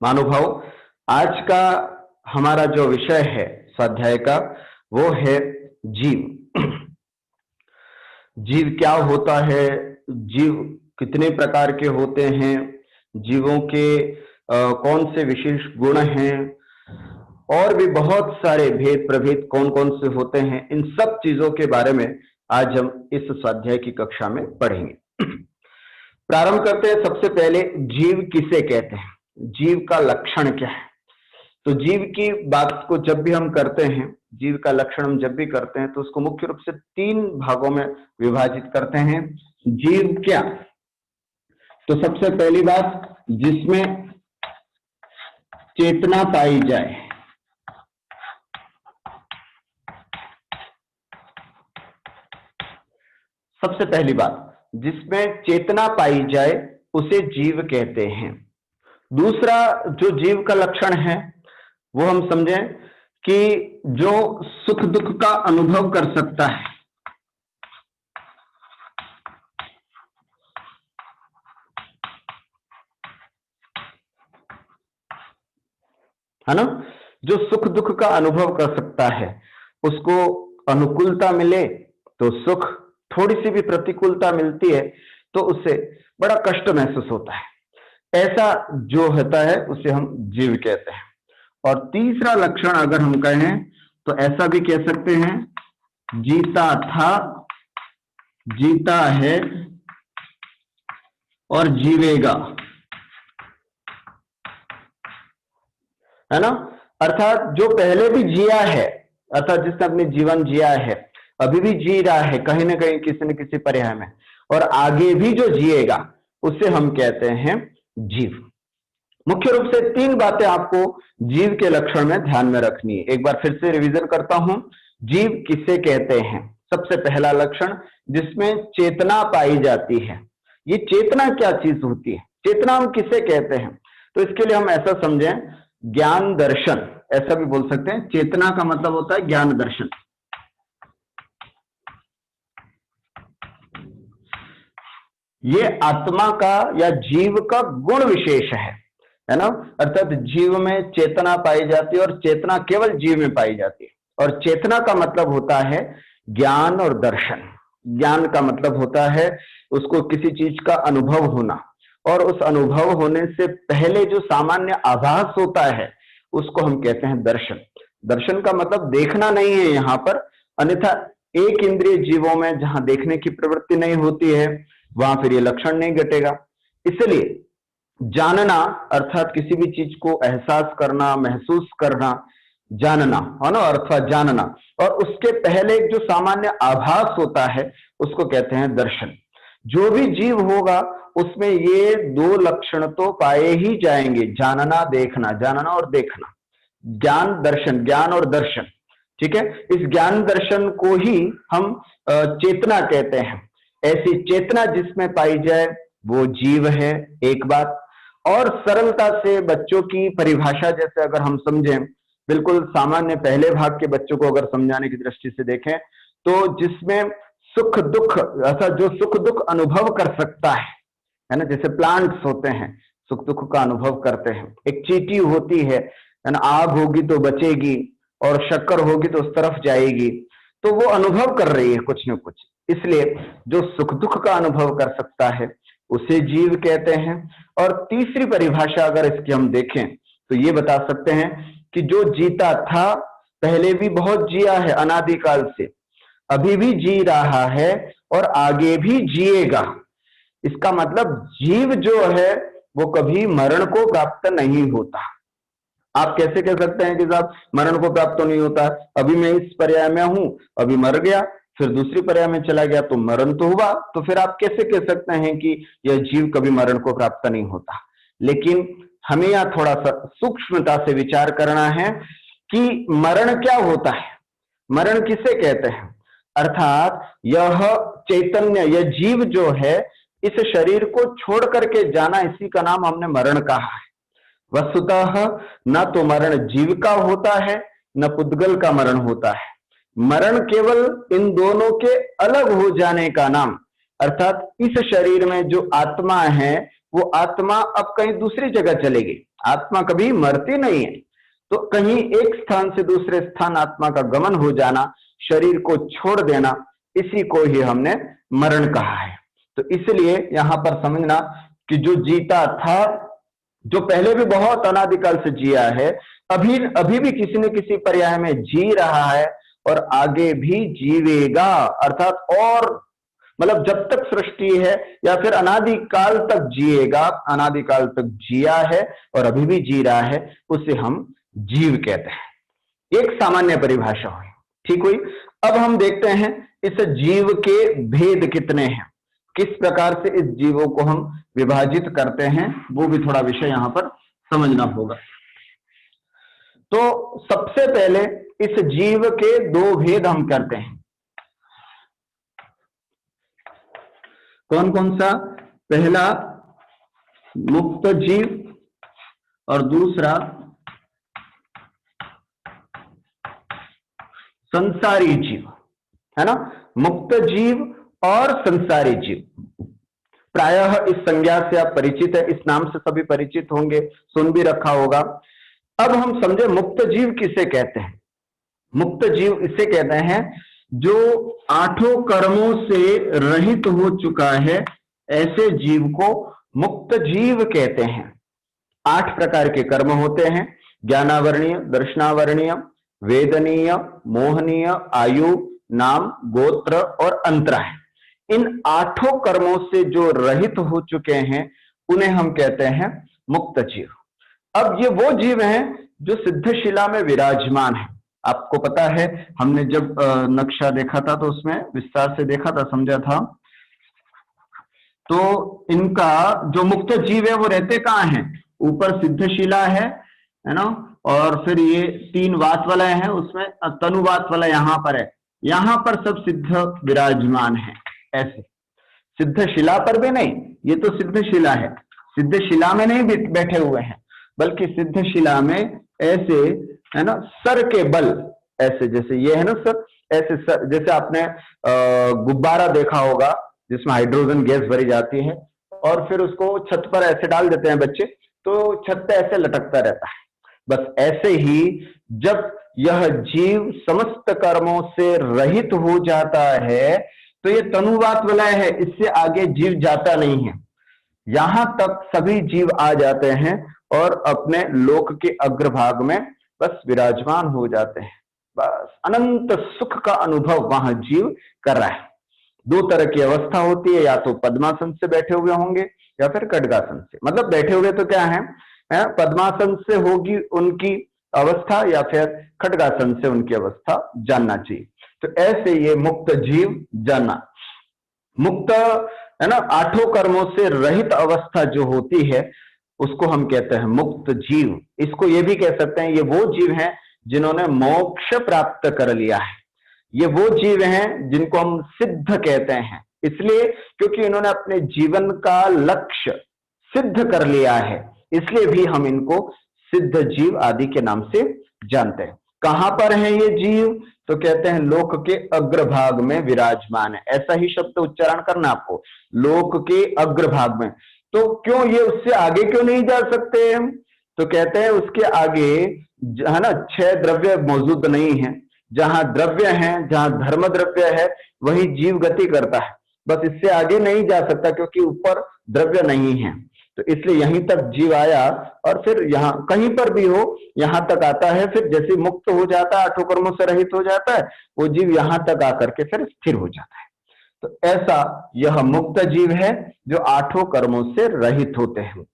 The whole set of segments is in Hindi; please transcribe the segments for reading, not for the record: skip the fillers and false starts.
महानुभाव, आज का हमारा जो विषय है स्वाध्याय का वो है जीव। जीव क्या होता है, जीव कितने प्रकार के होते हैं, जीवों के कौन से विशेष गुण हैं और भी बहुत सारे भेद प्रभेद कौन कौन से होते हैं, इन सब चीजों के बारे में आज हम इस स्वाध्याय की कक्षा में पढ़ेंगे। प्रारंभ करते हैं। सबसे पहले जीव किसे कहते हैं, जीव का लक्षण क्या है। तो जीव की बात को जब भी हम करते हैं, जीव का लक्षण हम जब भी करते हैं तो उसको मुख्य रूप से 3 भागों में विभाजित करते हैं। जीव क्या, तो सबसे पहली बात, जिसमें चेतना पाई जाए। सबसे पहली बात, जिसमें चेतना पाई जाए उसे जीव कहते हैं। दूसरा जो जीव का लक्षण है वो हम समझें कि जो सुख दुख का अनुभव कर सकता है ना, जो सुख दुख का अनुभव कर सकता है, उसको अनुकूलता मिले तो सुख, थोड़ी सी भी प्रतिकूलता मिलती है तो उससे बड़ा कष्ट महसूस होता है। ऐसा जो होता है उसे हम जीव कहते हैं। और तीसरा लक्षण अगर हम कहें तो ऐसा भी कह सकते हैं, जीता था, जीता है और जीवेगा, है ना। अर्थात जो पहले भी जिया है, अर्थात जिसने अपने जीवन जिया है, अभी भी जी रहा है कहीं ना कहीं किसी न किसी पर्याय में, और आगे भी जो जिएगा उसे हम कहते हैं जीव। मुख्य रूप से 3 बातें आपको जीव के लक्षण में ध्यान में रखनी है। एक बार फिर से रिवीजन करता हूं। जीव किसे कहते हैं? सबसे पहला लक्षण, जिसमें चेतना पाई जाती है। ये चेतना क्या चीज होती है, चेतना हम किसे कहते हैं? तो इसके लिए हम ऐसा समझें, ज्ञान दर्शन, ऐसा भी बोल सकते हैं। चेतना का मतलब होता है ज्ञान दर्शन। ये आत्मा का या जीव का गुण विशेष है ना। अर्थात जीव में चेतना पाई जाती है और चेतना केवल जीव में पाई जाती है। और चेतना का मतलब होता है ज्ञान और दर्शन। ज्ञान का मतलब होता है उसको किसी चीज का अनुभव होना, और उस अनुभव होने से पहले जो सामान्य आभास होता है उसको हम कहते हैं दर्शन। दर्शन का मतलब देखना नहीं है यहां पर, अन्यथा एक इंद्रिय जीवों में जहां देखने की प्रवृत्ति नहीं होती है वहां फिर ये लक्षण नहीं घटेगा। इसलिए जानना, अर्थात किसी भी चीज को एहसास करना, महसूस करना, जानना, है ना, अर्थात जानना, और उसके पहले जो सामान्य आभास होता है उसको कहते हैं दर्शन। जो भी जीव होगा उसमें ये 2 लक्षण तो पाए ही जाएंगे, जानना देखना, जानना और देखना, ज्ञान दर्शन, ज्ञान और दर्शन। ठीक है, इस ज्ञान दर्शन को ही हम चेतना कहते हैं। ऐसी चेतना जिसमें पाई जाए वो जीव है, एक बात। और सरलता से बच्चों की परिभाषा जैसे अगर हम समझें, बिल्कुल सामान्य पहले भाग के बच्चों को अगर समझाने की दृष्टि से देखें तो जिसमें सुख दुख, अर्थात जो सुख दुख अनुभव कर सकता है ना, जैसे प्लांट्स होते हैं सुख दुख का अनुभव करते हैं। एक चींटी होती है ना, आग होगी तो बचेगी और शक्कर होगी तो उस तरफ जाएगी, तो वो अनुभव कर रही है कुछ न कुछ। इसलिए जो सुख दुख का अनुभव कर सकता है उसे जीव कहते हैं। और तीसरी परिभाषा अगर इसकी हम देखें तो ये बता सकते हैं कि जो जीता था, पहले भी बहुत जिया है अनादिकाल से, अभी भी जी रहा है और आगे भी जिएगा। इसका मतलब जीव जो है वो कभी मरण को प्राप्त नहीं होता। आप कैसे कह सकते हैं कि साहब मरण को प्राप्त तो नहीं होता, अभी मैं इस पर्याय में हूं, अभी मर गया, फिर दूसरी पर्याय में चला गया तो मरण तो हुआ, तो फिर आप कैसे कह सकते हैं कि यह जीव कभी मरण को प्राप्त नहीं होता? लेकिन हमें यहां थोड़ा सा सूक्ष्मता से विचार करना है कि मरण क्या होता है, मरण किसे कहते हैं। अर्थात यह चैतन्य, यह जीव जो है, इस शरीर को छोड़ करके जाना, इसी का नाम हमने मरण कहा है। वस्तुतः न तो मरण जीव का होता है न पुद्गल का मरण होता है। मरण केवल इन दोनों के अलग हो जाने का नाम, अर्थात इस शरीर में जो आत्मा है वो आत्मा अब कहीं दूसरी जगह चलेगी। आत्मा कभी मरती नहीं है। तो कहीं एक स्थान से दूसरे स्थान आत्मा का गमन हो जाना, शरीर को छोड़ देना, इसी को ही हमने मरण कहा है। तो इसलिए यहां पर समझना कि जो जीता था, जो पहले भी बहुत अनादिकाल से जिया है, अभी अभी भी किसी न किसी पर्याय में जी रहा है और आगे भी जीवेगा, अर्थात और मतलब जब तक सृष्टि है या फिर अनादिकाल तक जिएगा, अनादिकाल तक जिया है और अभी भी जी रहा है, उसे हम जीव कहते हैं। एक सामान्य परिभाषा हुई, ठीक हुई। अब हम देखते हैं इस जीव के भेद कितने हैं, किस प्रकार से इस जीवों को हम विभाजित करते हैं, वो भी थोड़ा विषय यहां पर समझना होगा। तो सबसे पहले इस जीव के दो भेद हम करते हैं। कौन कौन सा? पहला मुक्त जीव और दूसरा संसारी जीव, है ना। मुक्त जीव और संसारी जीव, प्रायः इस संज्ञा से आप परिचित है, इस नाम से सभी परिचित होंगे, सुन भी रखा होगा। अब हम समझे मुक्त जीव किसे कहते हैं। मुक्त जीव इसे कहते हैं जो आठों कर्मों से रहित हो चुका है, ऐसे जीव को मुक्त जीव कहते हैं। 8 प्रकार के कर्म होते हैं, ज्ञानावरणीय, दर्शनावरणीय, वेदनीय, मोहनीय, आयु, नाम, गोत्र और अंतराय। इन 8 कर्मों से जो रहित हो चुके हैं उन्हें हम कहते हैं मुक्त जीव। अब ये वो जीव हैं जो सिद्धशिला में विराजमान है। आपको पता है, हमने जब नक्शा देखा था तो उसमें विस्तार से देखा था, समझा था। तो इनका जो मुक्त जीव है वो रहते कहाँ हैं? ऊपर सिद्धशिला है ना, और फिर ये 3 वात वाला है, उसमें तनुवात वाला यहाँ पर है, यहाँ पर सब सिद्ध विराजमान है। ऐसे सिद्धशिला पर भी नहीं, ये तो सिद्धशिला है, सिद्धशिला में नहीं बैठे हुए हैं, बल्कि सिद्धशिला में ऐसे, है ना, सर के बल, ऐसे जैसे ये है ना सर, ऐसे सर, जैसे आपने गुब्बारा देखा होगा जिसमें हाइड्रोजन गैस भरी जाती है और फिर उसको छत पर ऐसे डाल देते हैं बच्चे, तो छत पे ऐसे लटकता रहता है। बस ऐसे ही जब यह जीव समस्त कर्मों से रहित हो जाता है तो ये तनुवात वाला है, इससे आगे जीव जाता नहीं है। यहां तक सभी जीव आ जाते हैं और अपने लोक के अग्रभाग में बस विराजमान हो जाते हैं। बस अनंत सुख का अनुभव वहां जीव कर रहा है। 2 तरह की अवस्था होती है, या तो पद्मासन से बैठे हुए होंगे या फिर खड्गासन से। मतलब बैठे हुए तो क्या है, पद्मासन से होगी उनकी अवस्था या फिर खड्गासन से उनकी अवस्था जानना चाहिए। तो ऐसे ये मुक्त जीव जानना, मुक्त, है ना, 8 कर्मों से रहित अवस्था जो होती है उसको हम कहते हैं मुक्त जीव। इसको ये भी कह सकते हैं ये वो जीव हैं जिन्होंने मोक्ष प्राप्त कर लिया है। ये वो जीव हैं जिनको हम सिद्ध कहते हैं, इसलिए क्योंकि इन्होंने अपने जीवन का लक्ष्य सिद्ध कर लिया है, इसलिए भी हम इनको सिद्ध जीव आदि के नाम से जानते हैं। कहां पर है ये जीव? तो कहते हैं लोक के अग्रभाग में विराजमान है। ऐसा ही शब्द उच्चारण करना आपको, लोक के अग्रभाग में। तो क्यों ये उससे आगे क्यों नहीं जा सकते हैं? तो कहते हैं उसके आगे, है ना, 6 द्रव्य मौजूद नहीं है। जहां द्रव्य है, जहां धर्म द्रव्य है, वही जीव गति करता है। बस इससे आगे नहीं जा सकता क्योंकि ऊपर द्रव्य नहीं है। तो इसलिए यहीं तक जीव आया और फिर यहां कहीं पर भी हो यहां तक आता है। फिर जैसे मुक्त हो जाता है, 8 कर्मों से रहित हो जाता है, वो जीव यहां तक आकर के फिर स्थिर हो जाता है। तो ऐसा यह मुक्त जीव है जो 8 कर्मों से रहित होते हैं।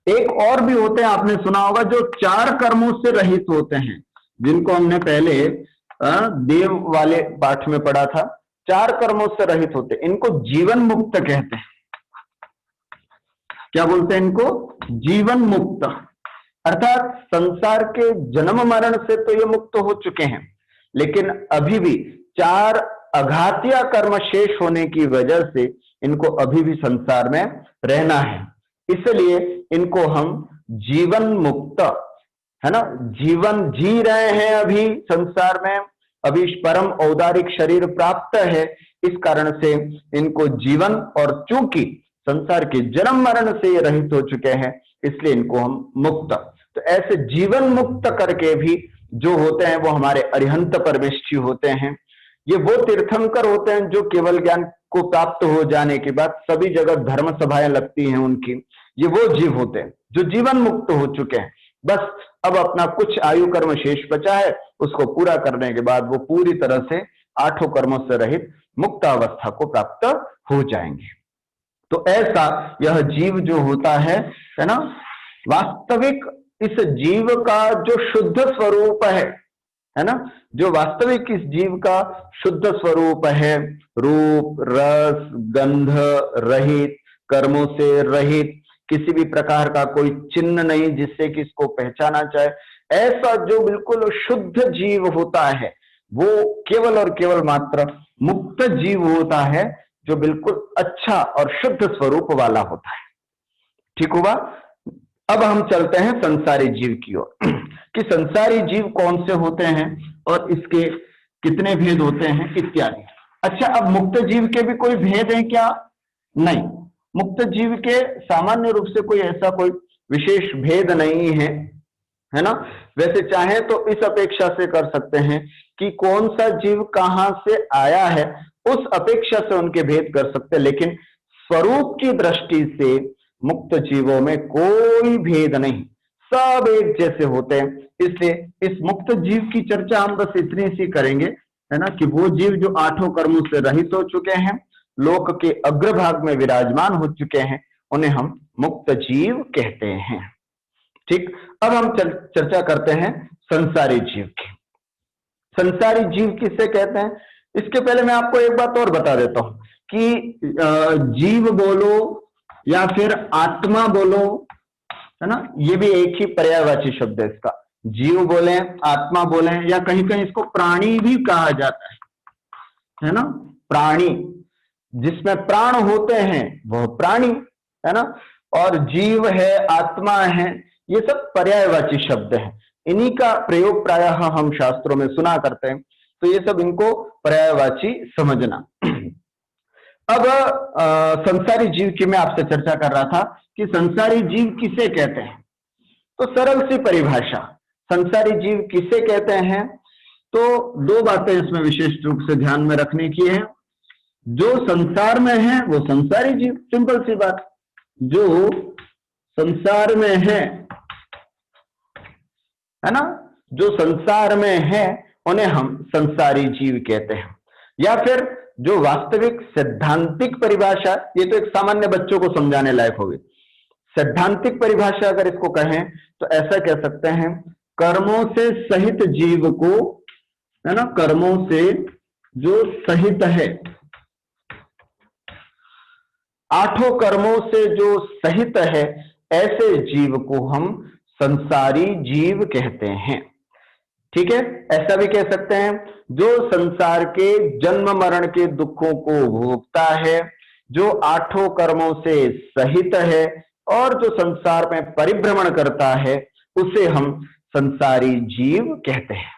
एक और भी होते हैं, आपने सुना होगा, जो 4 कर्मों से रहित होते हैं, जिनको हमने पहले देव वाले पाठ में पढ़ा था। 4 कर्मों से रहित होते, इनको जीवन मुक्त कहते हैं। क्या बोलते हैं इनको? जीवन मुक्त। अर्थात संसार के जन्म मरण से तो ये मुक्त हो चुके हैं, लेकिन अभी भी 4 अघातीय कर्म शेष होने की वजह से इनको अभी भी संसार में रहना है। इसलिए इनको हम जीवन मुक्त, है ना, जीवन जी रहे हैं अभी संसार में, अभी परम औदारिक शरीर प्राप्त है, इस कारण से इनको जीवन, और चूंकि संसार के जन्म मरण से ये रहित हो चुके हैं, इसलिए इनको हम मुक्त। तो ऐसे जीवन मुक्त करके भी जो होते हैं वो हमारे अरिहंत परमेष्ठी होते हैं। ये वो तीर्थंकर होते हैं जो केवल ज्ञान को प्राप्त हो जाने के बाद सभी जगह धर्म सभाएं लगती हैं उनकी। ये वो जीव होते हैं जो जीवन मुक्त हो चुके हैं, बस अब अपना कुछ आयु कर्म शेष बचा है, उसको पूरा करने के बाद वो पूरी तरह से आठों कर्मों से रहित मुक्त अवस्था को प्राप्त हो जाएंगे। तो ऐसा यह जीव जो होता है ना, वास्तविक इस जीव का जो शुद्ध स्वरूप है ना, जो वास्तविक इस जीव का शुद्ध स्वरूप है, रूप रस गंध रहित, कर्मों से रहित, किसी भी प्रकार का कोई चिन्ह नहीं जिससे कि इसको पहचाना जाए, ऐसा जो बिल्कुल शुद्ध जीव होता है वो केवल और केवल मात्र मुक्त जीव होता है, जो बिल्कुल अच्छा और शुद्ध स्वरूप वाला होता है। ठीक हुआ। अब हम चलते हैं संसारी जीव की ओर कि संसारी जीव कौन से होते हैं और इसके कितने भेद होते हैं इत्यादि। अच्छा, अब मुक्त जीव के भी कोई भेद है क्या? नहीं, मुक्त जीव के सामान्य रूप से कोई ऐसा कोई विशेष भेद नहीं है ना। वैसे चाहे तो इस अपेक्षा से कर सकते हैं कि कौन सा जीव कहां से आया है, उस अपेक्षा से उनके भेद कर सकते हैं, लेकिन स्वरूप की दृष्टि से मुक्त जीवों में कोई भेद नहीं, सब एक जैसे होते हैं। इसलिए इस मुक्त जीव की चर्चा हम बस इतनी सी करेंगे, है ना, कि वो जीव जो आठों कर्मों से रहित हो चुके हैं, लोक के अग्रभाग में विराजमान हो चुके हैं, उन्हें हम मुक्त जीव कहते हैं। ठीक, अब हम चर्चा करते हैं संसारी जीव की। संसारी जीव किसे कहते हैं? इसके पहले मैं आपको एक बात और बता देता हूं कि जीव बोलो या फिर आत्मा बोलो, है ना, ये भी एक ही पर्यायवाची शब्द है इसका। जीव बोले, आत्मा बोले, या कहीं कहीं इसको प्राणी भी कहा जाता है ना। प्राणी, जिसमें प्राण होते हैं वह प्राणी है ना, और जीव है, आत्मा है, ये सब पर्यायवाची शब्द हैं। इन्हीं का प्रयोग प्रायः हम शास्त्रों में सुना करते हैं, तो ये सब इनको पर्यायवाची समझना। अब संसारी जीव की मैं आपसे चर्चा कर रहा था कि संसारी जीव किसे कहते हैं। तो सरल सी परिभाषा, संसारी जीव किसे कहते हैं, तो दो बातें इसमें विशेष रूप से ध्यान में रखने की है। जो संसार में है वो संसारी जीव, सिंपल सी बात। जो संसार में है ना, जो संसार में है उन्हें हम संसारी जीव कहते हैं। या फिर जो वास्तविक सैद्धांतिक परिभाषा, ये तो एक सामान्य बच्चों को समझाने लायक होगी। सैद्धांतिक परिभाषा अगर इसको कहें तो ऐसा कह सकते हैं, कर्मों से सहित जीव को, है ना, कर्मों से जो सहित है, आठों कर्मों से जो सहित है, ऐसे जीव को हम संसारी जीव कहते हैं। ठीक है, ऐसा भी कह सकते हैं जो संसार के जन्म मरण के दुखों को भोगता है, जो आठों कर्मों से सहित है और जो संसार में परिभ्रमण करता है, उसे हम संसारी जीव कहते हैं।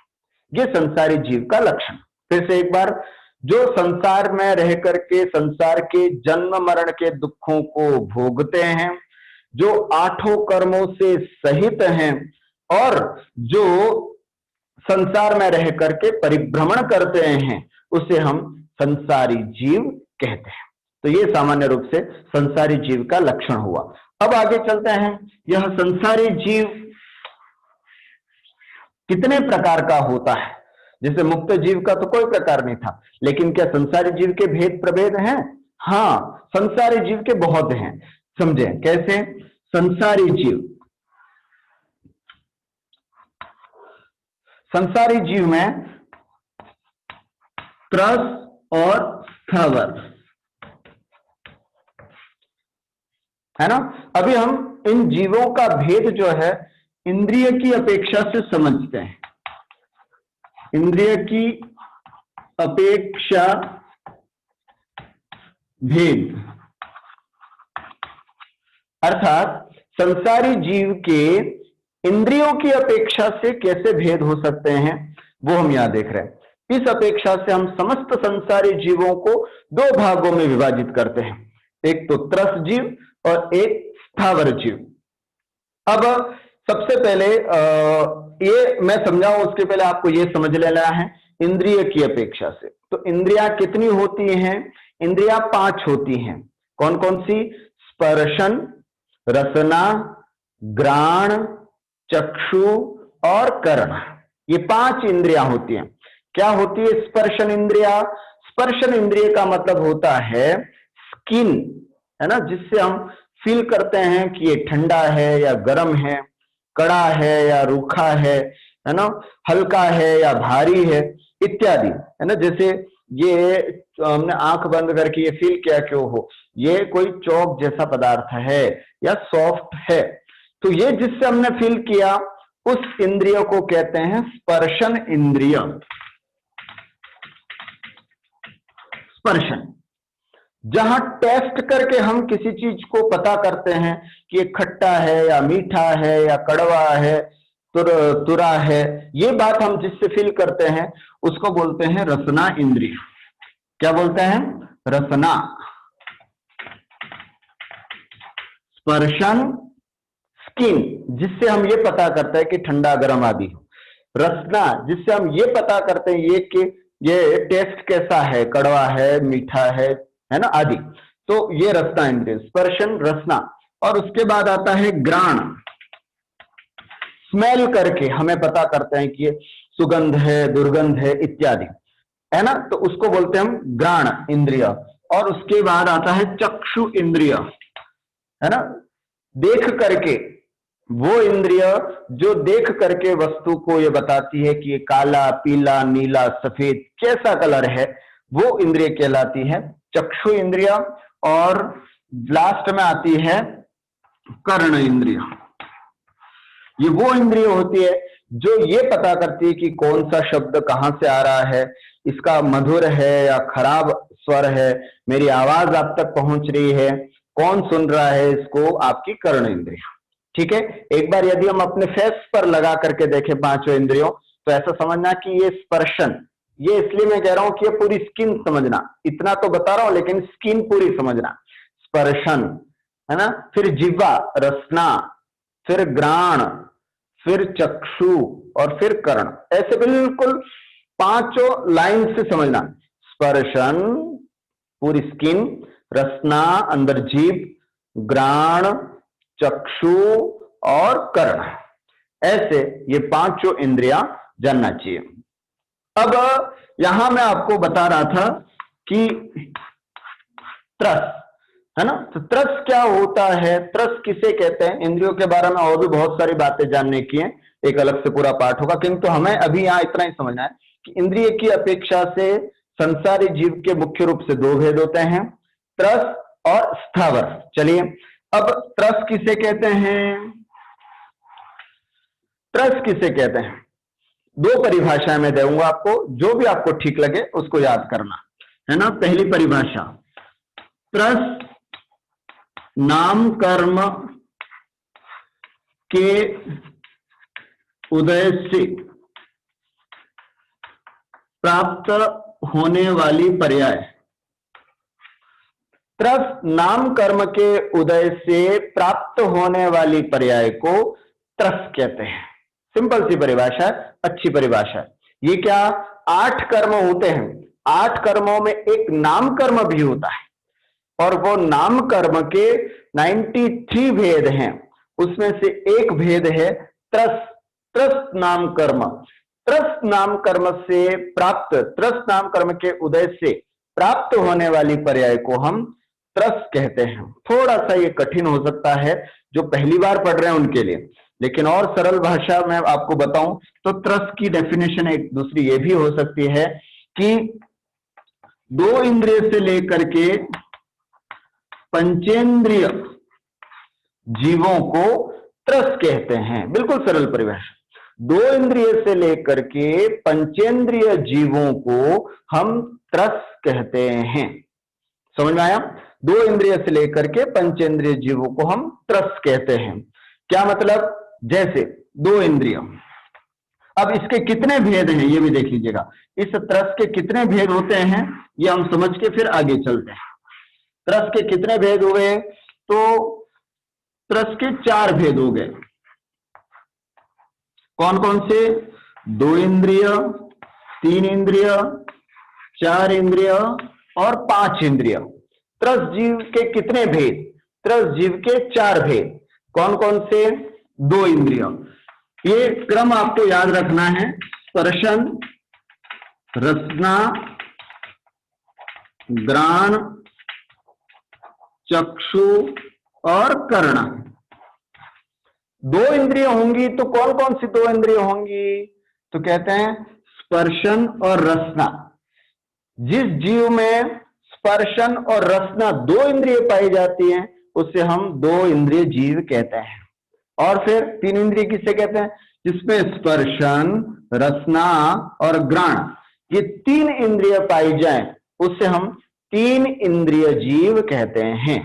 ये संसारी जीव का लक्षण। फिर से एक बार, जो संसार में रह करके संसार के जन्म मरण के दुखों को भोगते हैं, जो आठों कर्मों से सहित हैं और जो संसार में रह करके परिभ्रमण करते हैं, उसे हम संसारी जीव कहते हैं। तो ये सामान्य रूप से संसारी जीव का लक्षण हुआ। अब आगे चलते हैं, यह संसारी जीव कितने प्रकार का होता है। जैसे मुक्त जीव का तो कोई प्रकार नहीं था, लेकिन क्या संसारी जीव के भेद प्रभेद हैं? हाँ, संसारी जीव के बहुत हैं। समझे कैसे? संसारी जीव, संसारी जीव में त्रस और स्थवर है ना। अभी हम इन जीवों का भेद जो है इंद्रिय की अपेक्षा से समझते हैं। इंद्रिय की अपेक्षा भेद, अर्थात संसारी जीव के इंद्रियों की अपेक्षा से कैसे भेद हो सकते हैं, वो हम यहां देख रहे हैं। इस अपेक्षा से हम समस्त संसारी जीवों को दो भागों में विभाजित करते हैं। एक तो त्रस जीव और एक स्थावर जीव। अब सबसे पहले ये मैं समझाऊं उसके पहले आपको ये समझ लेना है इंद्रिय की अपेक्षा से। तो इंद्रियां कितनी होती हैं? इंद्रियां 5 होती हैं। कौन कौन सी? स्पर्शन, रसना, घ्राण, चक्षु और कर्ण। ये 5 इंद्रियां होती हैं। क्या होती है स्पर्शन इंद्रिया? स्पर्शन इंद्रिय का मतलब होता है स्किन, है ना, जिससे हम फील करते हैं कि ये ठंडा है या गर्म है, कड़ा है या रूखा है ना, हल्का है या भारी है इत्यादि, है ना। जैसे ये हमने आंख बंद करके ये फील किया कि हो ये कोई चौक जैसा पदार्थ है या सॉफ्ट है, तो ये जिससे हमने फील किया उस इंद्रिय को कहते हैं स्पर्शन इंद्रिय। स्पर्शन, जहां टेस्ट करके हम किसी चीज को पता करते हैं कि ये खट्टा है या मीठा है या कड़वा है, तुरा है, ये बात हम जिससे फील करते हैं उसको बोलते हैं रसना इंद्रिय। क्या बोलते हैं? रसना। स्पर्शन स्किन, जिससे हम ये पता करते हैं कि ठंडा गर्म आदि। रसना, जिससे हम ये पता करते हैं ये कि ये टेस्ट कैसा है, कड़वा है, मीठा है ना, आदि। तो ये रसना इंद्रिय, स्पर्शन रसना। और उसके बाद आता है घ्राण। स्मेल करके हमें पता करते हैं कि ये सुगंध है, दुर्गंध है इत्यादि, है ना, तो उसको बोलते हैं हम घ्राण इंद्रिय। और उसके बाद आता है चक्षु इंद्रिय, है ना, देख करके, वो इंद्रिय जो देख करके वस्तु को ये बताती है कि ये काला, पीला, नीला, सफेद कैसा कलर है, वो इंद्रिय कहलाती है चक्षु इंद्रिय। और लास्ट में आती है कर्ण इंद्रिय। ये वो इंद्रिय होती है जो ये पता करती है कि कौन सा शब्द कहां से आ रहा है, इसका मधुर है या खराब स्वर है, मेरी आवाज आप तक पहुंच रही है, कौन सुन रहा है इसको, आपकी कर्ण इंद्रिय। ठीक है, एक बार यदि हम अपने फेस पर लगा करके देखें 5 इंद्रियों, तो ऐसा समझना कि ये स्पर्शन, ये इसलिए मैं कह रहा हूं कि ये पूरी स्किन समझना, इतना तो बता रहा हूं लेकिन स्किन पूरी समझना। स्पर्शन, है ना, फिर जिह्वा रसना, फिर घ्राण, फिर चक्षु और फिर कर्ण। ऐसे बिल्कुल 5 लाइन से समझना। स्पर्शन पूरी स्किन, रसना अंदर जीभ, घ्राण, चक्षु और कर्ण, ऐसे ये 5 इंद्रियां जानना चाहिए। अब यहां मैं आपको बता रहा था कि त्रस, है ना, तो त्रस क्या होता है, त्रस किसे कहते हैं, इंद्रियों के बारे में और भी बहुत सारी बातें जानने की हैं, एक अलग से पूरा पाठ होगा, किंतु हमें अभी यहां इतना ही समझना है कि इंद्रिय की अपेक्षा से संसारी जीव के मुख्य रूप से 2 भेद होते हैं, त्रस और स्थावर। चलिए, अब त्रस किसे कहते हैं? त्रस किसे कहते हैं? 2 परिभाषाएं मैं दूंगा आपको, जो भी आपको ठीक लगे उसको याद करना, है ना। पहली परिभाषा, त्रस नाम कर्म के उदय से प्राप्त होने वाली पर्याय। त्रस नाम कर्म के उदय से प्राप्त होने वाली पर्याय को त्रस कहते हैं। सिंपल सी परिभाषा है, अच्छी परिभाषा है। ये क्या 8 कर्म होते हैं, 8 कर्मों में एक नाम कर्म भी होता है, और वो नाम कर्म के 93 भेद हैं, उसमें से एक भेद है त्रस। त्रस नाम कर्म, त्रस नाम कर्म से प्राप्त, त्रस नाम कर्म के उदय से प्राप्त होने वाली पर्याय को हम त्रस कहते हैं। थोड़ा सा ये कठिन हो सकता है जो पहली बार पढ़ रहे हैं उनके लिए, लेकिन और सरल भाषा में आपको बताऊं तो त्रस की डेफिनेशन एक दूसरी ये भी हो सकती है कि 2 इंद्रिय से लेकर के पंचेंद्रिय जीवों को त्रस कहते हैं। बिल्कुल सरल परिभाषा, 2 इंद्रिय से लेकर के पंचेंद्रिय जीवों को हम त्रस कहते हैं। समझ में आया? 2 इंद्रिय से लेकर के पंचेंद्रिय जीवों को हम त्रस कहते हैं। क्या मतलब? जैसे 2 इंद्रिय, अब इसके कितने भेद हैं ये भी देख लीजिएगा। इस त्रस के कितने भेद होते हैं ये हम समझ के फिर आगे चलते हैं। तरस के कितने भेद हुए? तो तरस के 4 भेद हो गए। कौन कौन से? 2 इंद्रिय, 3 इंद्रिय, 4 इंद्रिय और 5 इंद्रिय। तरस जीव के कितने भेद? तरस जीव के 4 भेद। कौन कौन से? 2 इंद्रिय। ये क्रम आपको याद रखना है। स्पर्शन, रसना, घ्राण, चक्षु और कर्ण। 2 इंद्रिय होंगी तो कौन कौन सी 2 इंद्रिय होंगी? तो कहते हैं स्पर्शन और रसना। जिस जीव में स्पर्शन और रसना 2 इंद्रिय पाई जाती हैं उसे हम 2 इंद्रिय जीव कहते हैं। और फिर 3 इंद्रिय किसे कहते हैं? जिसमें स्पर्शन, रसना और घ्राण ये 3 इंद्रिय पाई जाएं उसे हम 3 इंद्रिय जीव कहते हैं।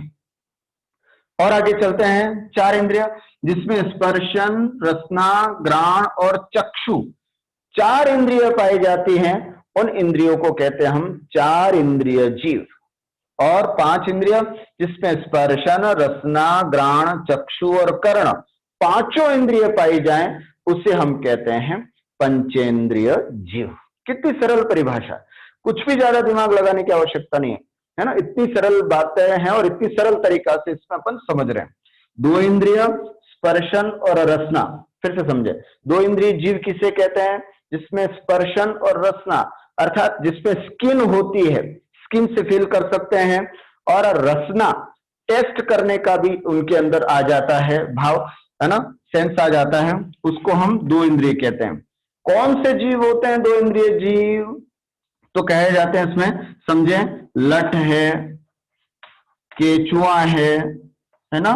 और आगे चलते हैं 4 इंद्रिय, जिसमें स्पर्शन, रसना, घ्राण और चक्षु 4 इंद्रिय पाई जाती हैं। उन इंद्रियों को कहते हैं हम 4 इंद्रिय जीव। और 5 इंद्रिय, जिसमें स्पर्शन, रसना, घ्राण, चक्षु और कर्ण 5 इंद्रिय पाई जाएं उसे हम कहते हैं पंचेंद्रिय जीव। कितनी सरल परिभाषा, कुछ भी ज्यादा दिमाग लगाने की आवश्यकता नहीं है ना। इतनी सरल बातें हैं और इतनी सरल तरीका से इसमें अपन समझ रहे हैं। 2 इंद्रिय, स्पर्शन और रसना। फिर से समझे, 2 इंद्रिय जीव किसे कहते हैं? जिसमें स्पर्शन और रसना अर्थात जिसमें स्किन होती है, स्किन से फील कर सकते हैं, और रसना टेस्ट करने का भी उनके अंदर आ जाता है भाव, है ना, सेंस आ जाता है, उसको हम 2 इंद्रिय कहते हैं। कौन से जीव होते हैं 2 इंद्रिय जीव? तो कहे जाते हैं इसमें, समझे, लठ है, केचुआ है ना,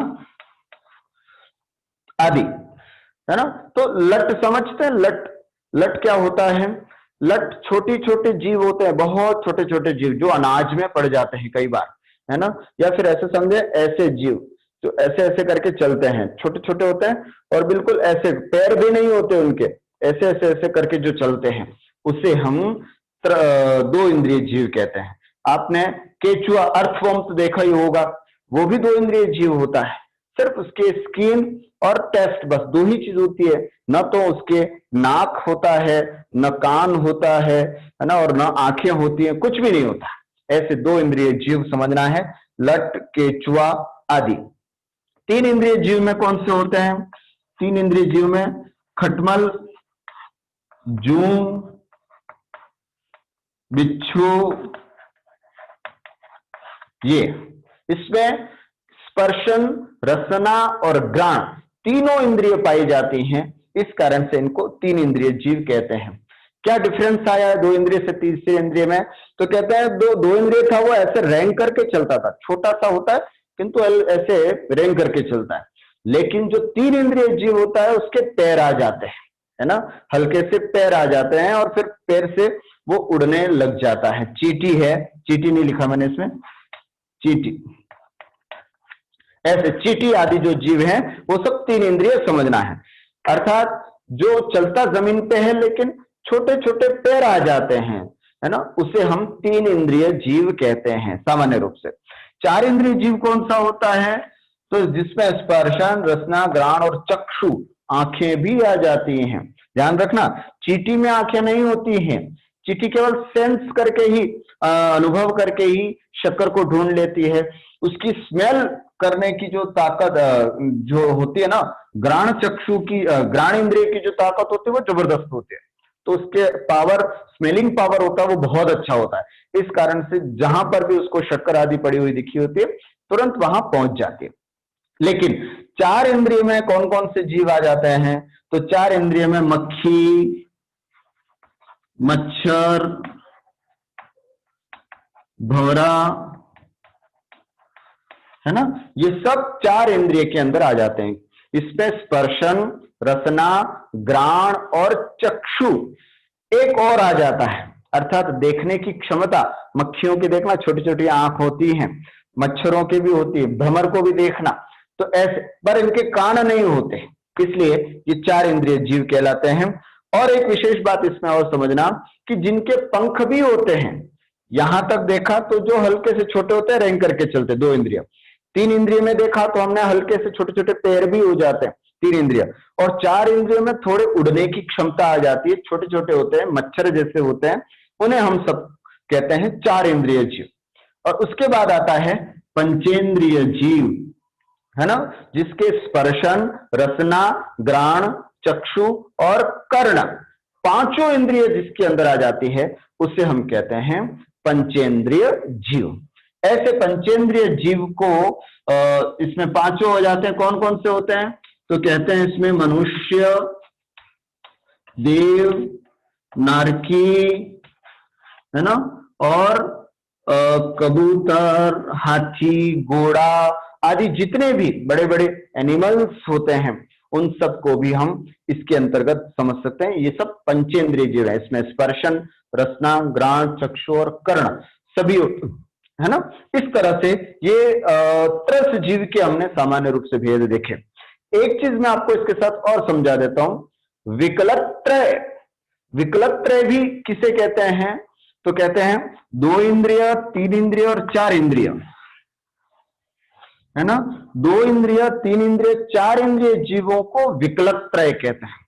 आदि, है ना। तो लट समझते हैं? लट, लट क्या होता है? लट छोटी छोटे जीव होते हैं, बहुत छोटे छोटे जीव जो अनाज में पड़ जाते हैं कई बार, है ना। या फिर ऐसे समझे, ऐसे जीव जो ऐसे ऐसे करके चलते हैं, छोटे छोटे होते हैं और बिल्कुल ऐसे, पैर भी नहीं होते उनके, ऐसे ऐसे ऐसे करके जो चलते हैं उसे हम 2 इंद्रिय जीव कहते हैं। आपने केचुआ, अर्थवर्म तो देखा ही होगा, वो भी 2 इंद्रिय जीव होता है। सिर्फ उसके स्किन और टेस्ट, बस 2 ही चीज होती है। न तो उसके नाक होता है, न कान होता है ना, और न आंखें होती हैं, कुछ भी नहीं होता। ऐसे 2 इंद्रिय जीव समझना है, लट, केचुआ आदि। 3 इंद्रिय जीव में कौन से होते हैं? 3 इंद्रिय जीव में खटमल, जूं, बिच्छू, ये। इसमें स्पर्शन, रसना और घ्राण तीनों इंद्रिय पाई जाती हैं, इस कारण से इनको 3 इंद्रिय जीव कहते हैं। क्या डिफरेंस आया है 2 इंद्रिय से तीसरे इंद्रिय में? तो कहते हैं 2 इंद्रिय था वो ऐसे रैंक करके चलता था, छोटा सा होता है किंतु ऐसे रैंक करके चलता है। लेकिन जो 3 इंद्रिय जीव होता है उसके पैर आ जाते हैं, है ना, हल्के से पैर आ जाते हैं और फिर पैर से वो उड़ने लग जाता है। चींटी है, चींटी नहीं लिखा मैंने इसमें, चींटी, ऐसे चींटी आदि जो जीव हैं वो सब 3 इंद्रिय समझना है। अर्थात जो चलता जमीन पे है लेकिन छोटे छोटे पैर आ जाते हैं, है ना, उसे हम 3 इंद्रिय जीव कहते हैं सामान्य रूप से। 4 इंद्रिय जीव कौन सा होता है? तो जिसमें स्पर्शन, रसना, घ्राण और चक्षु, आंखें भी आ जाती हैं। ध्यान रखना, चींटी में आंखें नहीं होती हैं। चींटी केवल सेंस करके ही, अनुभव करके ही शक्कर को ढूंढ लेती है। उसकी स्मेल करने की जो ताकत जो होती है ना, घ्राण चक्षु की, घ्राण इंद्रिय की जो ताकत होती है वो जबरदस्त होती है। तो उसके पावर, स्मेलिंग पावर होता है वो बहुत अच्छा होता है। इस कारण से जहां पर भी उसको शक्कर आदि पड़ी हुई दिखी होती है तुरंत वहां पहुंच जाती है। लेकिन 4 इंद्रिय में कौन कौन से जीव आ जाते हैं? तो 4 इंद्रिय में मक्खी, मच्छर, भंवरा, है ना, ये सब 4 इंद्रिय के अंदर आ जाते हैं। इसमें स्पर्शन, रसना, घ्राण और चक्षु एक और आ जाता है, अर्थात देखने की क्षमता। मक्खियों की देखना छोटी छोटी आंख होती है, मच्छरों की भी होती है, भ्रमर को भी देखना, तो ऐसे, पर इनके कान नहीं होते, इसलिए ये 4 इंद्रिय जीव कहलाते हैं। और एक विशेष बात इसमें और समझना कि जिनके पंख भी होते हैं, यहां तक देखा तो जो हल्के से छोटे होते हैं रैंक करके चलते, 2 इंद्रिय। 3 इंद्रिय में देखा तो हमने हल्के से छोटे छोटे पैर भी हो जाते हैं, 3 इंद्रिय। और 4 इंद्रियों में थोड़े उड़ने की क्षमता आ जाती है, छोटे छोटे होते हैं, मच्छर जैसे होते हैं, उन्हें हम सब कहते हैं 4 इंद्रिय जीव। और उसके बाद आता है पंचेंद्रिय जीव, है ना, जिसके स्पर्शन, रसना, घ्राण, चक्षु और कर्ण, पांचों इंद्रिय जिसके अंदर आ जाती है, उसे हम कहते हैं पंचेंद्रिय जीव। ऐसे पंचेंद्रिय जीव को इसमें पांचों हो जाते हैं। कौन कौन से होते हैं? तो कहते हैं इसमें मनुष्य, देव, नारकी, है ना, और कबूतर, हाथी, घोड़ा आदि जितने भी बड़े बड़े एनिमल्स होते हैं, उन सबको भी हम इसके अंतर्गत समझ सकते हैं। ये सब पंचेंद्रिय जीव है। इसमें स्पर्शन, रसना, घ्राण, चक्षु और कर्ण सभी, है ना। इस तरह से ये 13 जीव के हमने सामान्य रूप से भेद देखे। एक चीज मैं आपको इसके साथ और समझा देता हूं, विकलत्रय। विकलत्रय भी किसे कहते हैं? तो कहते हैं 2 इंद्रिय, 3 इंद्रिय और 4 इंद्रिय, है ना। 2 इंद्रिय, 3 इंद्रिय, 4 इंद्रिय जीवों को विकलत्रय कहते हैं,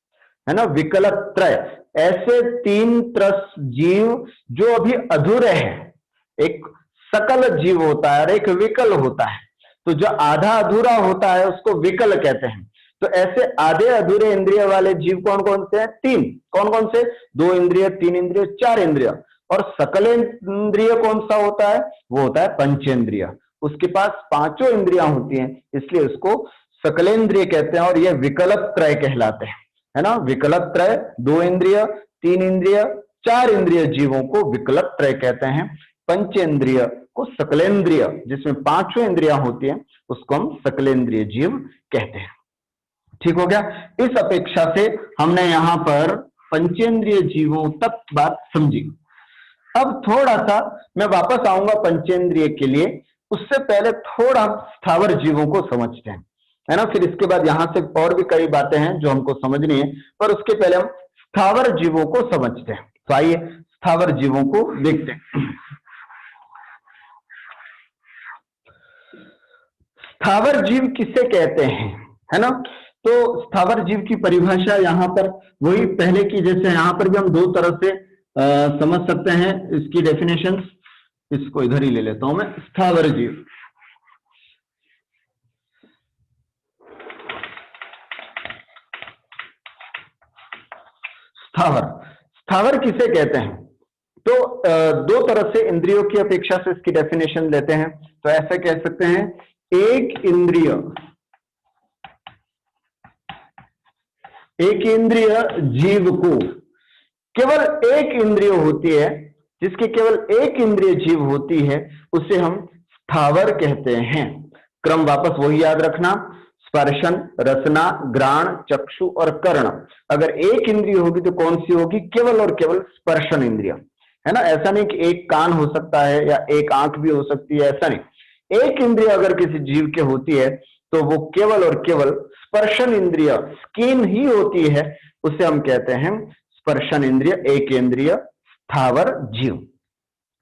है ना। विकलत्रय ऐसे 3 त्रस जीव जो अभी अधूरे हैं। एक सकल जीव होता है और एक विकल होता है। तो जो आधा अधूरा होता है उसको विकल कहते हैं। तो ऐसे आधे अधूरे इंद्रिय वाले जीव कौन कौन से हैं? 3। कौन कौन से? 2 इंद्रिय, 3 इंद्रिय, 4 इंद्रिय। और सकल इंद्रिय कौन सा होता है? वो होता है पंचेंद्रिय। उसके पास पांचों इंद्रियां होती हैं, इसलिए उसको सकलेंद्रिय कहते हैं। और ये विकलत्रय कहलाते हैं, है ना। विकलत्रय 2 इंद्रिय, 3 इंद्रिय, 4 इंद्रिय जीवों को विकलत्रय कहते हैं। पंचेंद्रिय को सकलेंद्रिय, जिसमें पांचों इंद्रियां होती हैं, उसको हम सकलेंद्रिय जीव कहते हैं। ठीक हो गया। इस अपेक्षा से हमने यहां पर पंचेंद्रिय जीवों तक बात समझी। अब थोड़ा सा मैं वापस आऊंगा पंचेंद्रिय के लिए, उससे पहले थोड़ा स्थावर जीवों को समझते हैं, है ना। फिर इसके बाद यहां से और भी कई बातें हैं जो हमको समझनी है, पर उसके पहले हम स्थावर जीवों को समझते हैं। तो आइए स्थावर जीवों को देखते हैं। स्थावर जीव किसे कहते हैं, है ना। तो स्थावर जीव की परिभाषा यहां पर वही पहले की जैसे, यहां पर भी हम 2 तरह से समझ सकते हैं इसकी डेफिनेशन। इसको इधर ही ले लेता हूं मैं। स्थावर जीव, स्थावर, स्थावर किसे कहते हैं? तो 2 तरह से इंद्रियों की अपेक्षा से इसकी डेफिनेशन लेते हैं। तो ऐसे कह सकते हैं, एक इंद्रिय, एक इंद्रिय जीव को केवल एक इंद्रिय होती है, जिसकी केवल एक इंद्रिय जीव होती है, उसे हम स्थावर कहते हैं। क्रम वापस वही याद रखना, स्पर्शन, रसना, घ्राण, चक्षु और कर्ण। अगर एक इंद्रिय होगी तो कौन सी होगी? केवल और केवल स्पर्शन इंद्रिय, है ना। ऐसा नहीं कि एक कान हो सकता है या एक आंख भी हो सकती है, ऐसा नहीं। एक इंद्रिय अगर किसी जीव के होती है तो वो केवल और केवल स्पर्शन इंद्रिय, स्किन ही होती है, उसे हम कहते हैं स्पर्शन इंद्रिय, एक इंद्रिय स्थावर जीव।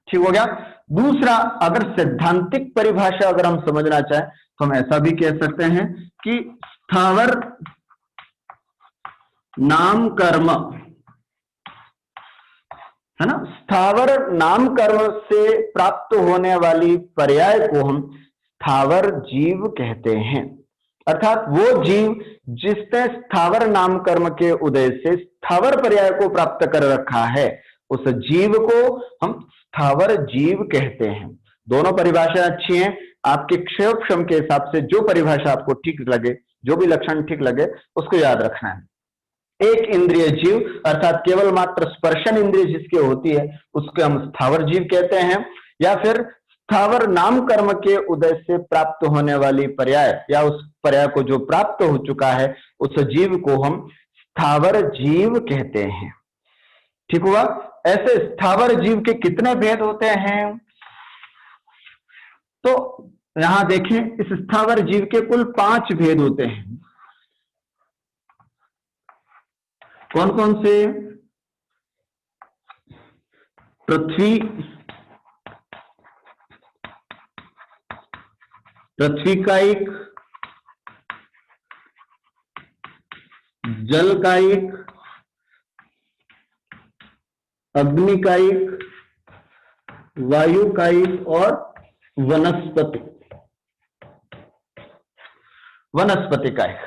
ठीक हो गया। दूसरा, अगर सैद्धांतिक परिभाषा अगर हम समझना चाहें तो हम ऐसा भी कह सकते हैं कि स्थावर नाम कर्म, है ना, स्थावर नाम कर्म से प्राप्त होने वाली पर्याय को हम स्थावर जीव कहते हैं। अर्थात वो जीव जिसने स्थावर नाम कर्म के उदय से स्थावर पर्याय को प्राप्त कर रखा है, उस जीव को हम स्थावर जीव कहते हैं। दोनों परिभाषा अच्छी हैं। आपके क्षयोक्षम के हिसाब से जो परिभाषा आपको ठीक लगे, जो भी लक्षण ठीक लगे, उसको याद रखना है। एक इंद्रिय जीव अर्थात केवल मात्र स्पर्शन इंद्रिय जिसकी होती है, उसको हम स्थावर जीव कहते हैं। या फिर स्थावर नाम कर्म के उदय से प्राप्त होने वाली पर्याय, या उस पर्याय को जो प्राप्त हो चुका है, उस जीव को हम स्थावर जीव कहते हैं। ठीक हुआ। ऐसे स्थावर जीव के कितने भेद होते हैं? तो यहां देखें, इस स्थावर जीव के कुल 5 भेद होते हैं। कौन कौन से? पृथ्वी, पृथ्वी कायिक, जल कायिक, अग्नि कायिक, वायु कायिक और वनस्पति कायिक।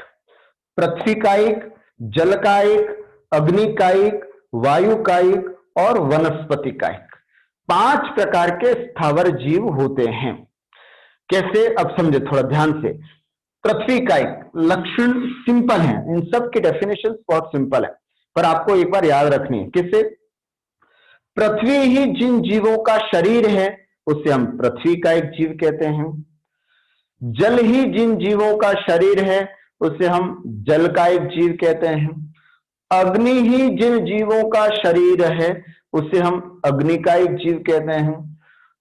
पृथ्वी कायिक, जल कायिक, अग्नि कायिक, वायु कायिक और वनस्पति कायिक, 5 प्रकार के स्थावर जीव होते हैं। कैसे, अब समझे थोड़ा ध्यान से। पृथ्वी कायिक लक्षण सिंपल है, इन सब की डेफिनेशन बहुत सिंपल है, पर आपको एक बार याद रखनी है। किससे? पृथ्वी ही जिन जीवों का शरीर है उसे हम पृथ्वी कायिक जीव कहते हैं। जल ही जिन जीवों का शरीर है उसे हम जल कायिक जीव कहते हैं। अग्नि ही जिन जीवों का शरीर है उसे हम अग्नि कायिक जीव कहते हैं।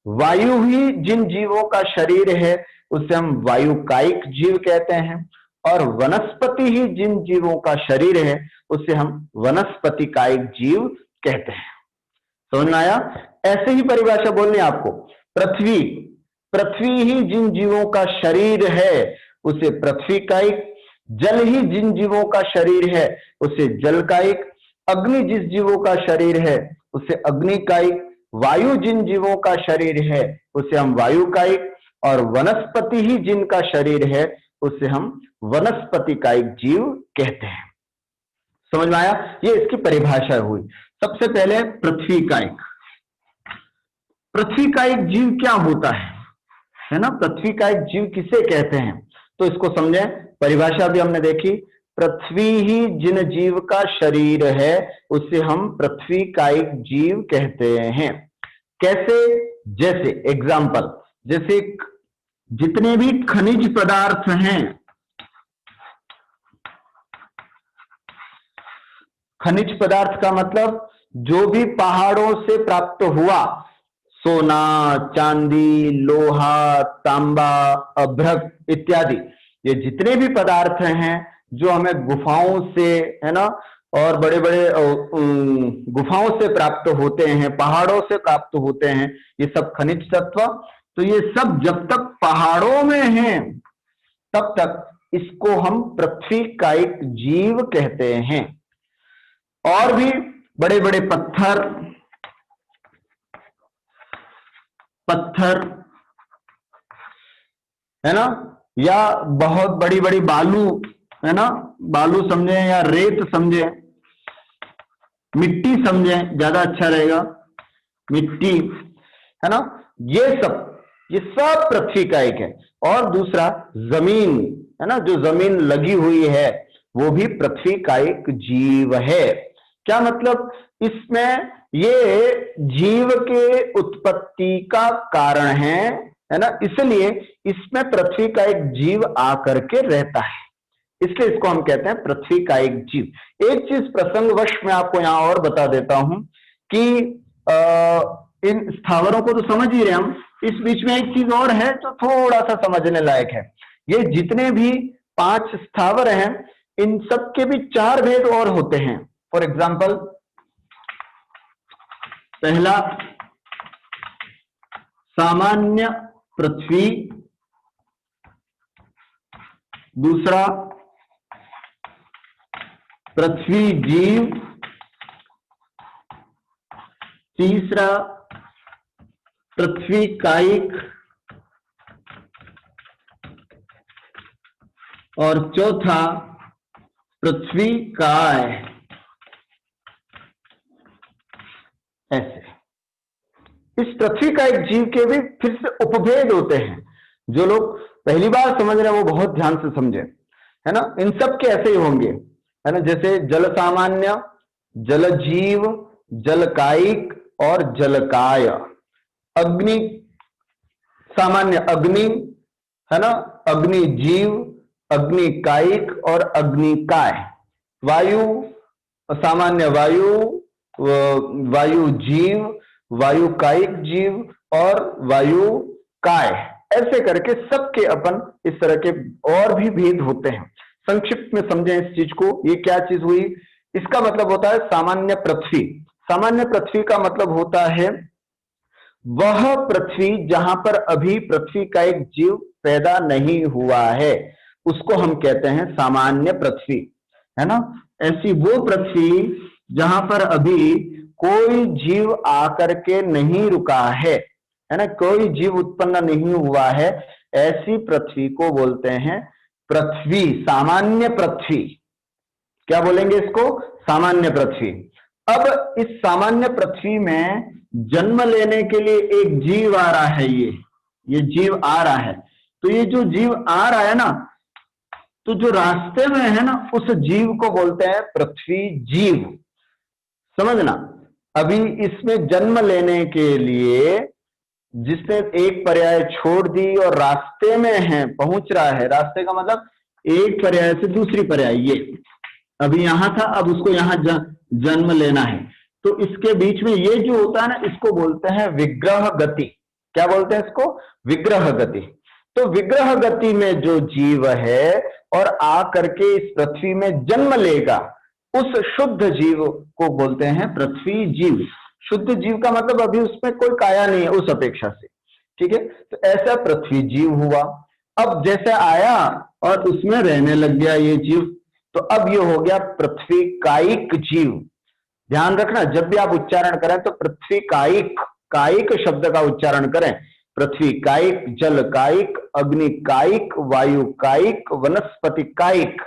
वायु ही जिन जीवों का शरीर है उसे हम वायु कायिक जीव कहते हैं। और वनस्पति ही जिन जीवों का शरीर है उसे हम वनस्पति कायिक जीव कहते हैं। समझ में आया? ऐसे ही परिभाषा बोलनी है आपको। पृथ्वी ही जिन जीवों का शरीर है उसे पृथ्वी कायिक, जल ही जिन जीवों का शरीर है उसे जल कायिक, अग्नि जिस जीवों का शरीर है उसे अग्नि कायिक, वायु जिन जीवों का शरीर है उसे हम वायु कायिक, और वनस्पति ही जिनका शरीर है उसे हम वनस्पति कायिक जीव कहते हैं। समझ में आया? ये इसकी परिभाषा हुई। सबसे पहले पृथ्वी कायिक। पृथ्वी कायिक जीव क्या होता है ना? पृथ्वी कायिक जीव किसे कहते हैं, तो इसको समझें। परिभाषा भी हमने देखी। पृथ्वी ही जिन जीव का शरीर है उसे हम पृथ्वी कायिक जीव कहते हैं। कैसे? जैसे एग्जाम्पल, जैसे जितने भी खनिज पदार्थ हैं, खनिज पदार्थ का मतलब जो भी पहाड़ों से प्राप्त हुआ, सोना, चांदी, लोहा, तांबा, अभ्रक इत्यादि, ये जितने भी पदार्थ हैं जो हमें गुफाओं से, है ना, और बड़े बड़े गुफाओं से प्राप्त होते हैं, पहाड़ों से प्राप्त होते हैं, ये सब खनिज तत्व। तो ये सब जब तक पहाड़ों में हैं तब तक इसको हम पृथ्वी कायिक जीव कहते हैं। और भी बड़े बड़े पत्थर है ना, या बहुत बड़ी बड़ी बालू, है ना, बालू समझे या रेत समझे, मिट्टी समझे, ज्यादा अच्छा रहेगा, मिट्टी, है ना, ये सब पृथ्वी कायिक है। और दूसरा जमीन, है ना, जो जमीन लगी हुई है वो भी पृथ्वी कायिक जीव है। क्या मतलब? इसमें ये जीव के उत्पत्ति का कारण है ना, इसलिए इसमें पृथ्वी कायिक जीव आकर के रहता है, इसलिए इसको हम कहते हैं पृथ्वी कायिक जीव। एक चीज प्रसंगवश मैं आपको यहां और बता देता हूं कि इन स्थावरों को तो समझ ही रहे हम, इस बीच में एक चीज और है जो थोड़ा सा समझने लायक है। ये जितने भी 5 स्थावर हैं इन सब के भी 4 भेद और होते हैं। फॉर एग्जाम्पल, पहला सामान्य पृथ्वी, दूसरा पृथ्वी जीव, तीसरा पृथ्वी कायिक, और चौथा पृथ्वी काय। ऐसे इस पृथ्वी कायिक जीव के भी फिर से उपभेद होते हैं। जो लोग पहली बार समझ रहे हैं वो बहुत ध्यान से समझे, है ना। इन सब के ऐसे ही होंगे, है ना, जैसे जल सामान्य, जल जीव, जल कायिक और जलकाय। अग्नि सामान्य अग्नि, है ना, अग्नि जीव, अग्नि कायिक और अग्निकाय। वायु सामान्य वायु, वायु जीव, वायु कायिक जीव और वायु काय। ऐसे करके सबके अपन इस तरह के और भी भेद होते हैं। संक्षिप्त में समझें इस चीज को। ये क्या चीज हुई? इसका मतलब होता है सामान्य पृथ्वी। सामान्य पृथ्वी का मतलब होता है वह पृथ्वी जहां पर अभी पृथ्वी कायिक जीव पैदा नहीं हुआ है, उसको हम कहते हैं सामान्य पृथ्वी, है ना। ऐसी वो पृथ्वी जहां पर अभी कोई जीव आकर के नहीं रुका है ना, कोई जीव उत्पन्न नहीं हुआ है, ऐसी पृथ्वी को बोलते हैं पृथ्वी, सामान्य पृथ्वी। क्या बोलेंगे इसको? सामान्य पृथ्वी। अब इस सामान्य पृथ्वी में जन्म लेने के लिए एक जीव आ रहा है, ये जीव आ रहा है। तो ये जो जीव आ रहा है ना, तो जो रास्ते में है ना, उस जीव को बोलते हैं पृथ्वी जीव। समझना, अभी इसमें जन्म लेने के लिए जिसने एक पर्याय छोड़ दी और रास्ते में है, पहुंच रहा है, रास्ते का मतलब एक पर्याय से दूसरी पर्याय, ये अभी यहां था, अब उसको यहां जन्म लेना है, तो इसके बीच में ये जो होता है ना, इसको बोलते हैं विग्रह गति। क्या बोलते हैं इसको? विग्रह गति। तो विग्रह गति में जो जीव है और आ करके इस पृथ्वी में जन्म लेगा, उस शुद्ध जीव को बोलते हैं पृथ्वी जीव। शुद्ध जीव का मतलब अभी उसमें कोई काया नहीं है उस अपेक्षा से, ठीक है। तो ऐसा पृथ्वी जीव हुआ। अब जैसे आया और उसमें रहने लग गया ये जीव, तो अब ये हो गया पृथ्वी कायिक जीव। ध्यान रखना, जब भी आप उच्चारण करें तो पृथ्वी कायिक, कायिक शब्द का उच्चारण करें। पृथ्वी कायिक, जल कायिक, अग्नि कायिक, वायु कायिक, वनस्पति कायिक,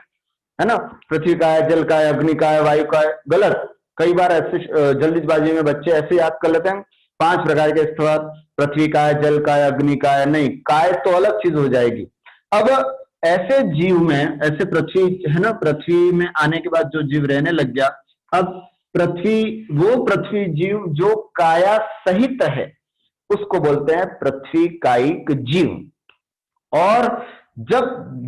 है ना। पृथ्वी काय, जल काय, अग्नि काय, वायु काय, गलत। कई बार ऐसे जल्दीबाजी में बच्चे ऐसे याद कर लेते हैं 5 प्रकार के स्वर, पृथ्वी काय, जल काय, अग्नि काय, नहीं, काय तो अलग चीज हो जाएगी। अब ऐसे जीव में, ऐसे पृथ्वी है ना, पृथ्वी में आने के बाद जो जीव रहने लग गया, अब पृथ्वी, वो पृथ्वी जीव जो काया सहित है, उसको बोलते हैं पृथ्वी कायिक जीव। और जब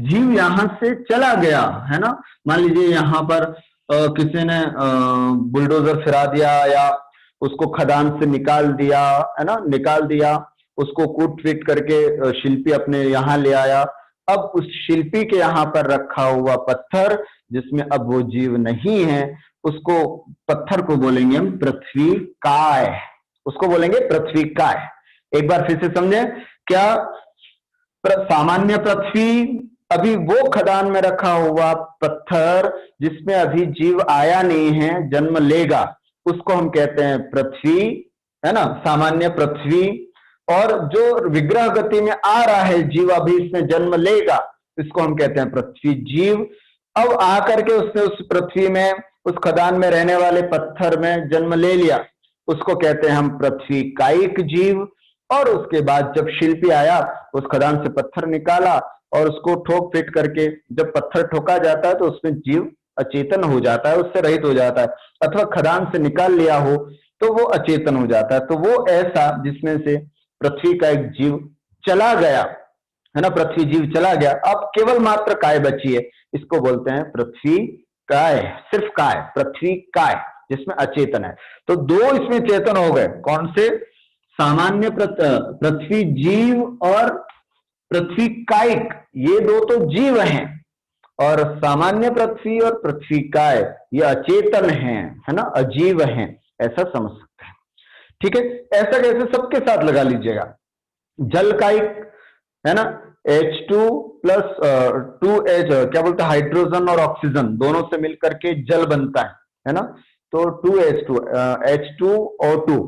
जीव यहां से चला गया, है ना, मान लीजिए यहां पर किसी ने बुलडोजर फिरा दिया या उसको खदान से निकाल दिया, है ना, निकाल दिया, उसको कूट पीट करके शिल्पी अपने यहां ले आया। अब उस शिल्पी के यहां पर रखा हुआ पत्थर, जिसमें अब वो जीव नहीं है, उसको, पत्थर को बोलेंगे हम पृथ्वी काय, उसको बोलेंगे पृथ्वी काय। एक बार फिर से समझे क्या? सामान्य पृथ्वी, अभी वो खदान में रखा हुआ पत्थर जिसमें अभी जीव आया नहीं है, जन्म लेगा, उसको हम कहते हैं पृथ्वी, है ना, सामान्य पृथ्वी। और जो विग्रह गति में आ रहा है जीव, अभी इसमें जन्म लेगा, इसको हम कहते हैं पृथ्वी जीव। अब आकर के उसने उस पृथ्वी में, उस खदान में रहने वाले पत्थर में जन्म ले लिया, उसको कहते हैं हम पृथ्वी कायिक जीव। और उसके बाद जब शिल्पी आया, उस खदान से पत्थर निकाला और उसको ठोक पीट करके, जब पत्थर ठोका जाता है तो उसमें जीव अचेतन हो जाता है, उससे रहित हो जाता है, अथवा खदान से निकाल लिया हो तो वो अचेतन हो जाता है। तो वो ऐसा जिसमें से पृथ्वी का एक जीव चला गया, है ना, पृथ्वी जीव चला गया, अब केवल मात्र काय बची है, इसको बोलते हैं पृथ्वी काय, सिर्फ काय, पृथ्वी काय, जिसमें अचेतन है। तो 2 इसमें चेतन हो गए, कौन से? सामान्य पृथ्वी जीव और पृथ्वी कायिक, ये 2 तो जीव हैं, और सामान्य पृथ्वी और पृथ्वी काय ये अचेतन है ना, अजीव हैं, ऐसा समझ सकते हैं, ठीक है। ऐसा कैसे? सबके साथ लगा लीजिएगा। जल कायिक, है ना, H2 प्लस 2H, क्या बोलते हैं, हाइड्रोजन और ऑक्सीजन दोनों से मिलकर के जल बनता है ना। तो 2H2, H2O2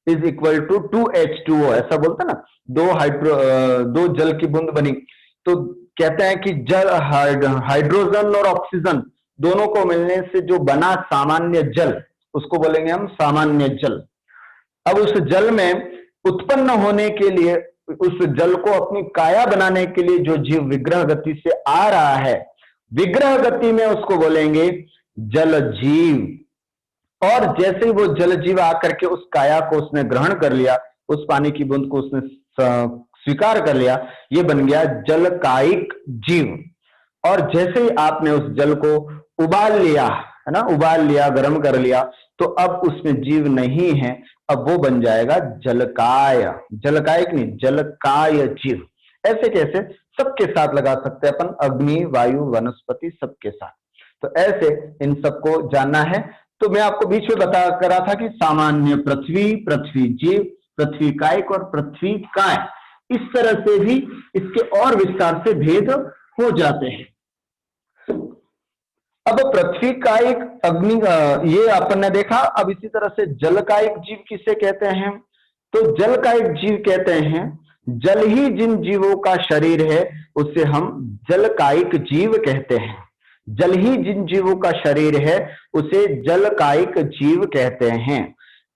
is equal to 2H2O, ऐसा बोलते हैं ना, 2 जल की बूंद बनी। तो कहते हैं कि जल, हाइड्रोजन और ऑक्सीजन दोनों को मिलने से जो बना सामान्य जल, उसको बोलेंगे हम सामान्य जल। अब उस जल में उत्पन्न होने के लिए, उस जल को अपनी काया बनाने के लिए जो जीव विग्रह गति से आ रहा है, विग्रह गति में उसको बोलेंगे जल जीव। और जैसे ही वो जल जीव आकर के उस काया को उसने ग्रहण कर लिया, उस पानी की बूंद को उसने स्वीकार कर लिया, ये बन गया जल कायिक जीव। और जैसे ही आपने उस जल को उबाल लिया, है ना, उबाल लिया, गर्म कर लिया, तो अब उसमें जीव नहीं है, अब वो बन जाएगा जलकाय, जलकायिक नहीं, जलकाय जीव। ऐसे कैसे? सबके साथ लगा सकते हैं अपन, अग्नि, वायु, वनस्पति, सबके साथ। तो ऐसे इन सबको जानना है। तो मैं आपको बीच में बता कर रहा था कि सामान्य पृथ्वी, पृथ्वी जीव, पृथ्वी कायिक और पृथ्वी काय, इस तरह से भी इसके और विस्तार से भेद हो जाते हैं। अब पृथ्वी का एक अग्नि, ये अपन ने देखा। अब इसी तरह से जल का एक जीव किसे कहते हैं? तो जल का एक जीव कहते हैं, जल ही जिन जीवों का शरीर है उसे हम जलकायिक जीव कहते हैं। जल ही जिन जीवों का शरीर है उसे जलकायिक जीव कहते हैं।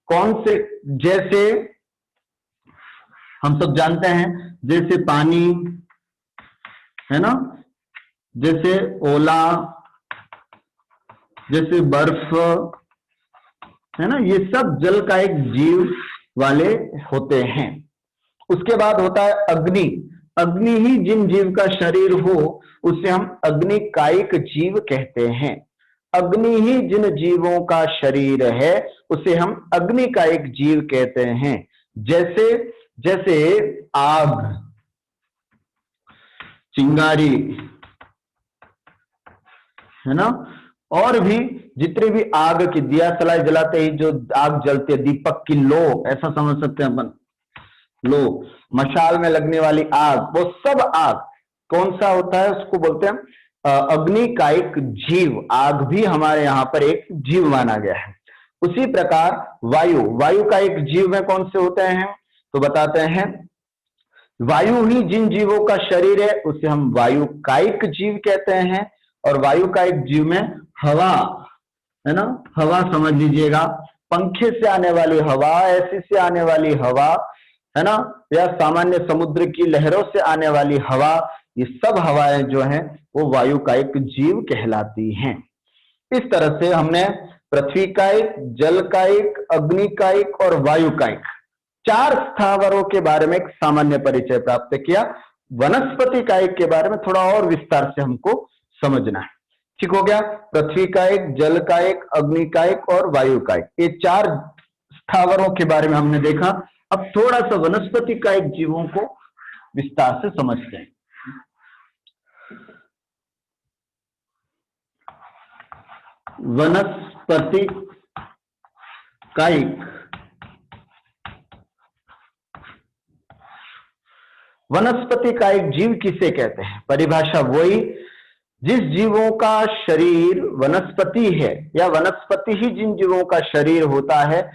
कौन से? जैसे हम सब जानते हैं, जैसे पानी है ना, जैसे ओला, जैसे बर्फ है ना, ये सब जल का एक जीव वाले होते हैं। उसके बाद होता है अग्नि। अग्नि ही जिन जीव का शरीर हो उसे हम अग्निकायिक जीव कहते हैं। अग्नि ही जिन जीवों का शरीर है उसे हम अग्निकायिक जीव कहते हैं। जैसे जैसे आग, चिंगारी है ना, और भी जितने भी आग की, दिया सलाई जलाते ही जो आग जलती है, दीपक की लो, ऐसा समझ सकते हैं अपन, लो, मशाल में लगने वाली आग, वो सब आग कौन सा होता है? उसको बोलते हैं अग्निकायिक जीव। आग भी हमारे यहाँ पर एक जीव माना गया है। उसी प्रकार वायु, वायु का एक जीव में कौन से होते हैं? तो बताते हैं, वायु ही जिन जीवों का शरीर है उसे हम वायुकायिक जीव कहते हैं। और वायुकायिक जीव में हवा है ना, हवा समझ लीजिएगा, पंखे से आने वाली हवा, एसी से आने वाली हवा है ना, या सामान्य समुद्र की लहरों से आने वाली हवा, ये सब हवाएं जो हैं वो वायुकायिक जीव कहलाती हैं। इस तरह से हमने पृथ्वीकायिक, जलकायिक, अग्निकायिक और वायुकायिक 4 स्थावरों के बारे में एक सामान्य परिचय प्राप्त किया। वनस्पति कायिक के बारे में थोड़ा और विस्तार से हमको समझना है। ठीक हो गया? पृथ्वीकायिक, जलकायिक, अग्निकायिक और वायुकायिक, ये 4 स्थावरों के बारे में हमने देखा। अब थोड़ा सा वनस्पति कायिक जीवों को विस्तार से समझते हैं। वनस्पति कायिक, वनस्पति कायिक जीव किसे कहते हैं? परिभाषा वही, जिस जीवों का शरीर वनस्पति है या वनस्पति ही जिन जीवों का शरीर होता है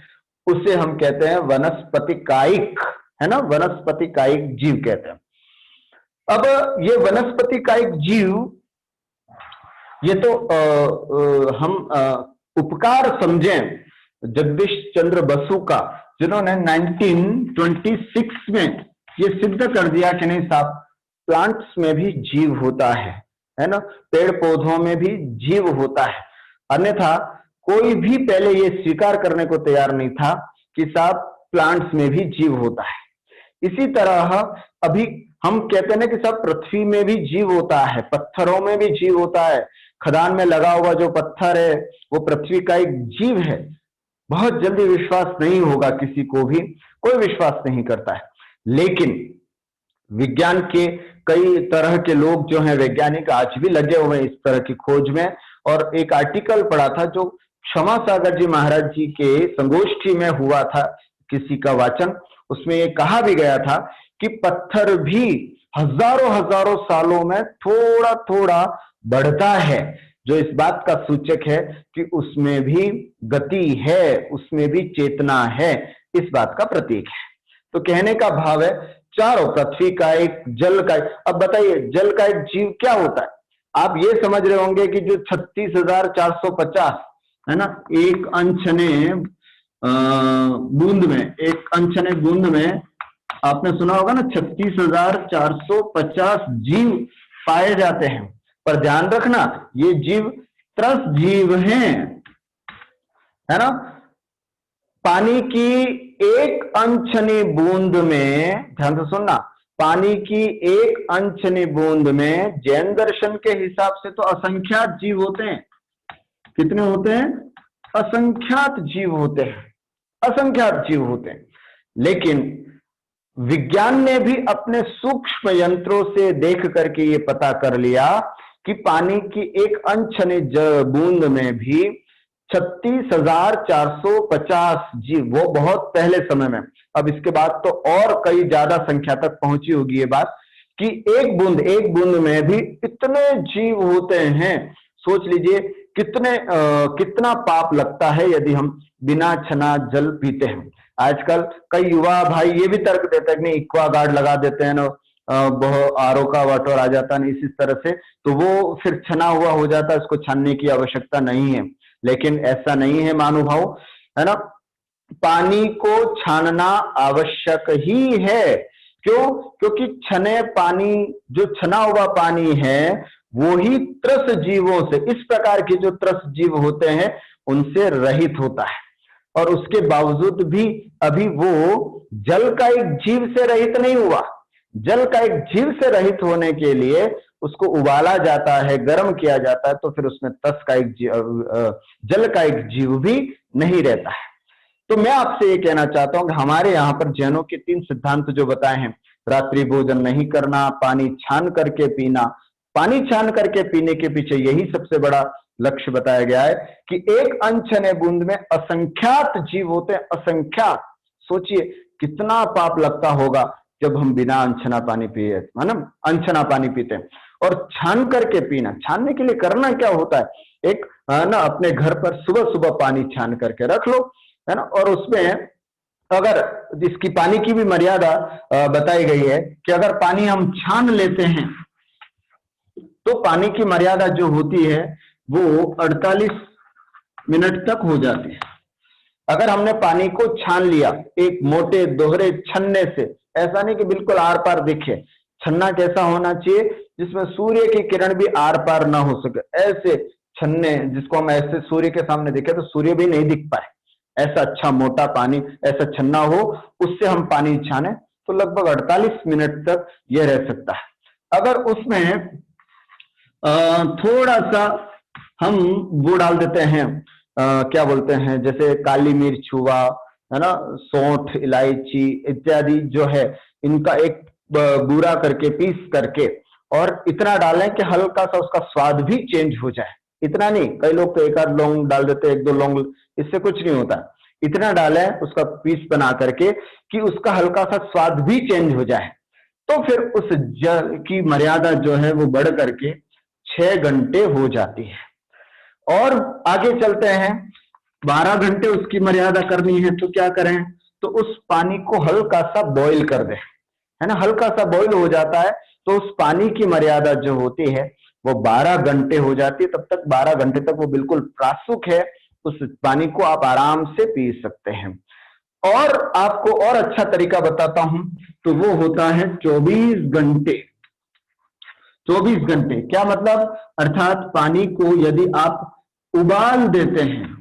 उसे हम कहते हैं वनस्पति कायिक, है ना, वनस्पति कायिक जीव कहते हैं। अब ये वनस्पति कायिक जीव, ये तो हम उपकार समझें जगदीश चंद्र बसु का, जिन्होंने 1926 में ये सिद्ध कर दिया कि नहीं साहब, प्लांट्स में भी जीव होता है ना, पेड़ पौधों में भी जीव होता है। अन्यथा कोई भी पहले ये स्वीकार करने को तैयार नहीं था कि साहब प्लांट्स में भी जीव होता है। इसी तरह अभी हम कहते हैं ना कि साहब पृथ्वी में भी जीव होता है, पत्थरों में भी जीव होता है, खदान में लगा हुआ जो पत्थर है वो पृथ्वी का एक जीव है। बहुत जल्दी विश्वास नहीं होगा, किसी को भी कोई विश्वास नहीं करता है, लेकिन विज्ञान के कई तरह के लोग जो हैं, वैज्ञानिक आज भी लगे हुए हैं इस तरह की खोज में। और एक आर्टिकल पढ़ा था जो क्षमा सागर जी महाराज जी के संगोष्ठी में हुआ था, किसी का वाचन, उसमें ये कहा भी गया था कि पत्थर भी हजारों हजारों सालों में थोड़ा थोड़ा बढ़ता है, जो इस बात का सूचक है कि उसमें भी गति है, उसमें भी चेतना है, इस बात का प्रतीक है। तो कहने का भाव है चारों, पृथ्वी का एक, जल का एक। अब बताइए जल का एक जीव क्या होता है? आप ये समझ रहे होंगे कि जो 36,450 है ना, एक अनछने बूंद में, एक अनछने बूंद में आपने सुना होगा ना 36,450 जीव पाए जाते हैं। पर ध्यान रखना ये जीव त्रस जीव हैं, है ना। पानी की एक अनछनी बूंद में, ध्यान से सुनना, पानी की एक अनछनी बूंद में जैन दर्शन के हिसाब से तो असंख्यात जीव होते हैं। कितने होते हैं? असंख्यात जीव होते हैं, असंख्यात जीव होते हैं। लेकिन विज्ञान ने भी अपने सूक्ष्म यंत्रों से देख करके ये पता कर लिया कि पानी की एक अनछनी बूंद में भी 36,450 जीव, वो बहुत पहले समय में। अब इसके बाद तो और कई ज्यादा संख्या तक पहुंची होगी ये बात कि एक बूंद में भी इतने जीव होते हैं। सोच लीजिए कितना पाप लगता है यदि हम बिना छना जल पीते हैं। आजकल कई युवा भाई ये भी तर्क देते हैं कि नहीं, एक्वा गार्ड लगा देते हैं ना, बहुत आरओ का वाटर आ जाता नहीं इस तरह से, तो वो फिर छना हुआ हो जाता है, उसको छानने की आवश्यकता नहीं है। लेकिन ऐसा नहीं है महानुभाव, है ना। पानी को छानना आवश्यक ही है। क्यों? क्योंकि छने पानी, जो छना हुआ पानी है वो ही त्रस जीवों से, इस प्रकार के जो त्रस जीव होते हैं उनसे रहित होता है। और उसके बावजूद भी अभी वो जल का एक जीव से रहित नहीं हुआ। जल का एक जीव से रहित होने के लिए उसको उबाला जाता है, गर्म किया जाता है, तो फिर उसमें जल का एक जीव भी नहीं रहता है। तो मैं आपसे ये कहना चाहता हूं कि हमारे यहाँ पर जैनों के 3 सिद्धांत जो बताए हैं, रात्रि भोजन नहीं करना, पानी छान करके पीना। पानी छान करके पीने के पीछे यही सबसे बड़ा लक्ष्य बताया गया है कि एक अनछने बूंद में असंख्यात जीव होते हैं, असंख्यात। सोचिए कितना पाप लगता होगा जब हम बिना अनछना पानी पिए, है ना, अनछना पानी पीते हैं। और छान करके पीना, छानने के लिए करना क्या होता है, एक ना अपने घर पर सुबह सुबह पानी छान करके रख लो, है ना। और उसमें अगर इसकी पानी की भी मर्यादा बताई गई है कि अगर पानी हम छान लेते हैं तो पानी की मर्यादा जो होती है वो 48 मिनट तक हो जाती है। अगर हमने पानी को छान लिया एक मोटे दोहरे छन्ने से, ऐसा नहीं कि बिल्कुल आर पार दिखे, छन्ना कैसा होना चाहिए जिसमें सूर्य की किरण भी आर पार ना हो सके, ऐसे छन्ने जिसको हम ऐसे सूर्य के सामने देखे तो सूर्य भी नहीं दिख पाए, ऐसा अच्छा मोटा पानी, ऐसा छन्ना हो, उससे हम पानी छाने तो लगभग 48 मिनट तक यह रह सकता है। अगर उसमें थोड़ा सा हम वो डाल देते हैं, क्या बोलते हैं, जैसे काली मिर्च हुआ, है ना, सौंठ, इलायची इत्यादि जो है, इनका एक बूरा करके पीस करके और इतना डालें कि हल्का सा उसका स्वाद भी चेंज हो जाए। इतना नहीं, कई लोग तो एक आध लौंग डाल देते हैं, 1-2 लौंग, इससे कुछ नहीं होता। इतना डालें उसका पीस बना करके कि उसका हल्का सा स्वाद भी चेंज हो जाए, तो फिर उस जल की मर्यादा जो है वो बढ़ करके 6 घंटे हो जाती है। और आगे चलते हैं, 12 घंटे उसकी मर्यादा करनी है तो क्या करें, तो उस पानी को हल्का सा बॉईल कर दें, है ना। हल्का सा बॉईल हो जाता है तो उस पानी की मर्यादा जो होती है वो 12 घंटे हो जाती है। तब तक 12 घंटे तक वो बिल्कुल प्रासूक है, उस पानी को आप आराम से पी सकते हैं। और आपको और अच्छा तरीका बताता हूं, तो वो होता है 24 घंटे। 24 घंटे क्या मतलब, अर्थात पानी को यदि आप उबाल देते हैं,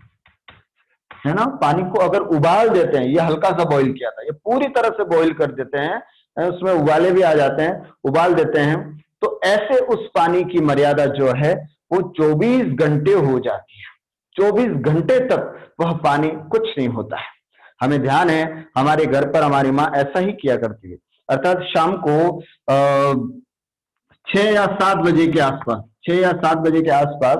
है ना, पानी को अगर उबाल देते हैं, ये हल्का सा बॉईल किया था, ये पूरी तरह से बॉईल कर देते हैं, उसमें उबाले भी आ जाते हैं, उबाल देते हैं, तो ऐसे उस पानी की मर्यादा जो है वो 24 घंटे हो जाती है। 24 घंटे तक वह पानी कुछ नहीं होता है। हमें ध्यान है, हमारे घर पर हमारी माँ ऐसा ही किया करती है, अर्थात शाम को 6 या 7 बजे के आसपास, 6 या 7 बजे के आसपास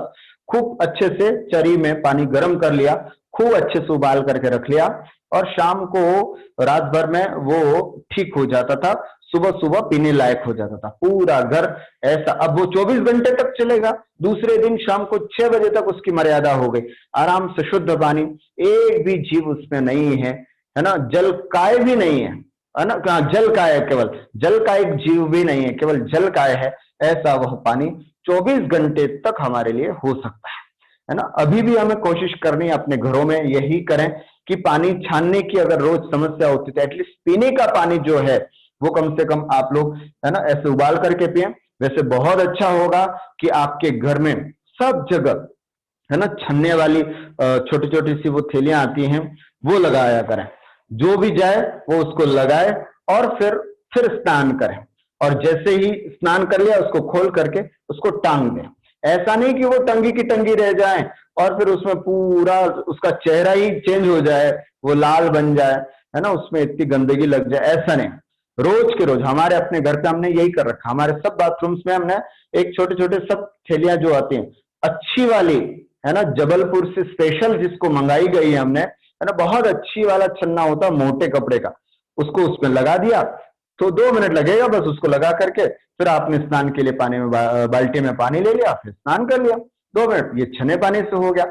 खूब अच्छे से चरी में पानी गर्म कर लिया, खूब अच्छे से उबाल करके रख लिया, और शाम को रात भर में वो ठीक हो जाता था, सुबह सुबह पीने लायक हो जाता था पूरा घर ऐसा। अब वो 24 घंटे तक चलेगा, दूसरे दिन शाम को 6 बजे तक उसकी मर्यादा हो गई, आराम से शुद्ध पानी, एक भी जीव उसमें नहीं है ना, जल काय भी नहीं है ना, कहा जल काय है, केवल जल का एक जीव भी नहीं है, केवल जल काय है, ऐसा वह पानी 24 घंटे तक हमारे लिए हो सकता है ना। अभी भी हमें कोशिश करनी है अपने घरों में यही करें कि पानी छानने की अगर रोज समस्या होती है तो एटलीस्ट पीने का पानी जो है वो कम से कम आप लोग, है ना, ऐसे उबाल करके पिए। वैसे बहुत अच्छा होगा कि आपके घर में सब जगह, है ना, छन्ने वाली छोटी छोटी सी वो थैलियां आती हैं, वो लगाया करें, जो भी जाए वो उसको लगाए और फिर स्नान करें, और जैसे ही स्नान कर लिया उसको खोल करके उसको टांग दें। ऐसा नहीं कि वो टंगी की टंगी रह जाए और फिर उसमें पूरा उसका चेहरा ही चेंज हो जाए, वो लाल बन जाए, है ना, उसमें इतनी गंदगी लग जाए, ऐसा नहीं। रोज के रोज हमारे अपने घर पे हमने यही कर रखा, हमारे सब बाथरूम्स में हमने एक छोटे छोटे सब थैलियां जो आती हैं अच्छी वाली, है ना, जबलपुर से स्पेशल जिसको मंगाई गई है हमने, है ना, बहुत अच्छी वाला छन्ना होता है मोटे कपड़े का, उसको उसमें लगा दिया तो 2 मिनट लगेगा बस उसको लगा करके, फिर आपने स्नान के लिए पानी में बाल्टी में पानी ले लिया, फिर स्नान कर लिया, 2 मिनट, ये छने पानी से हो गया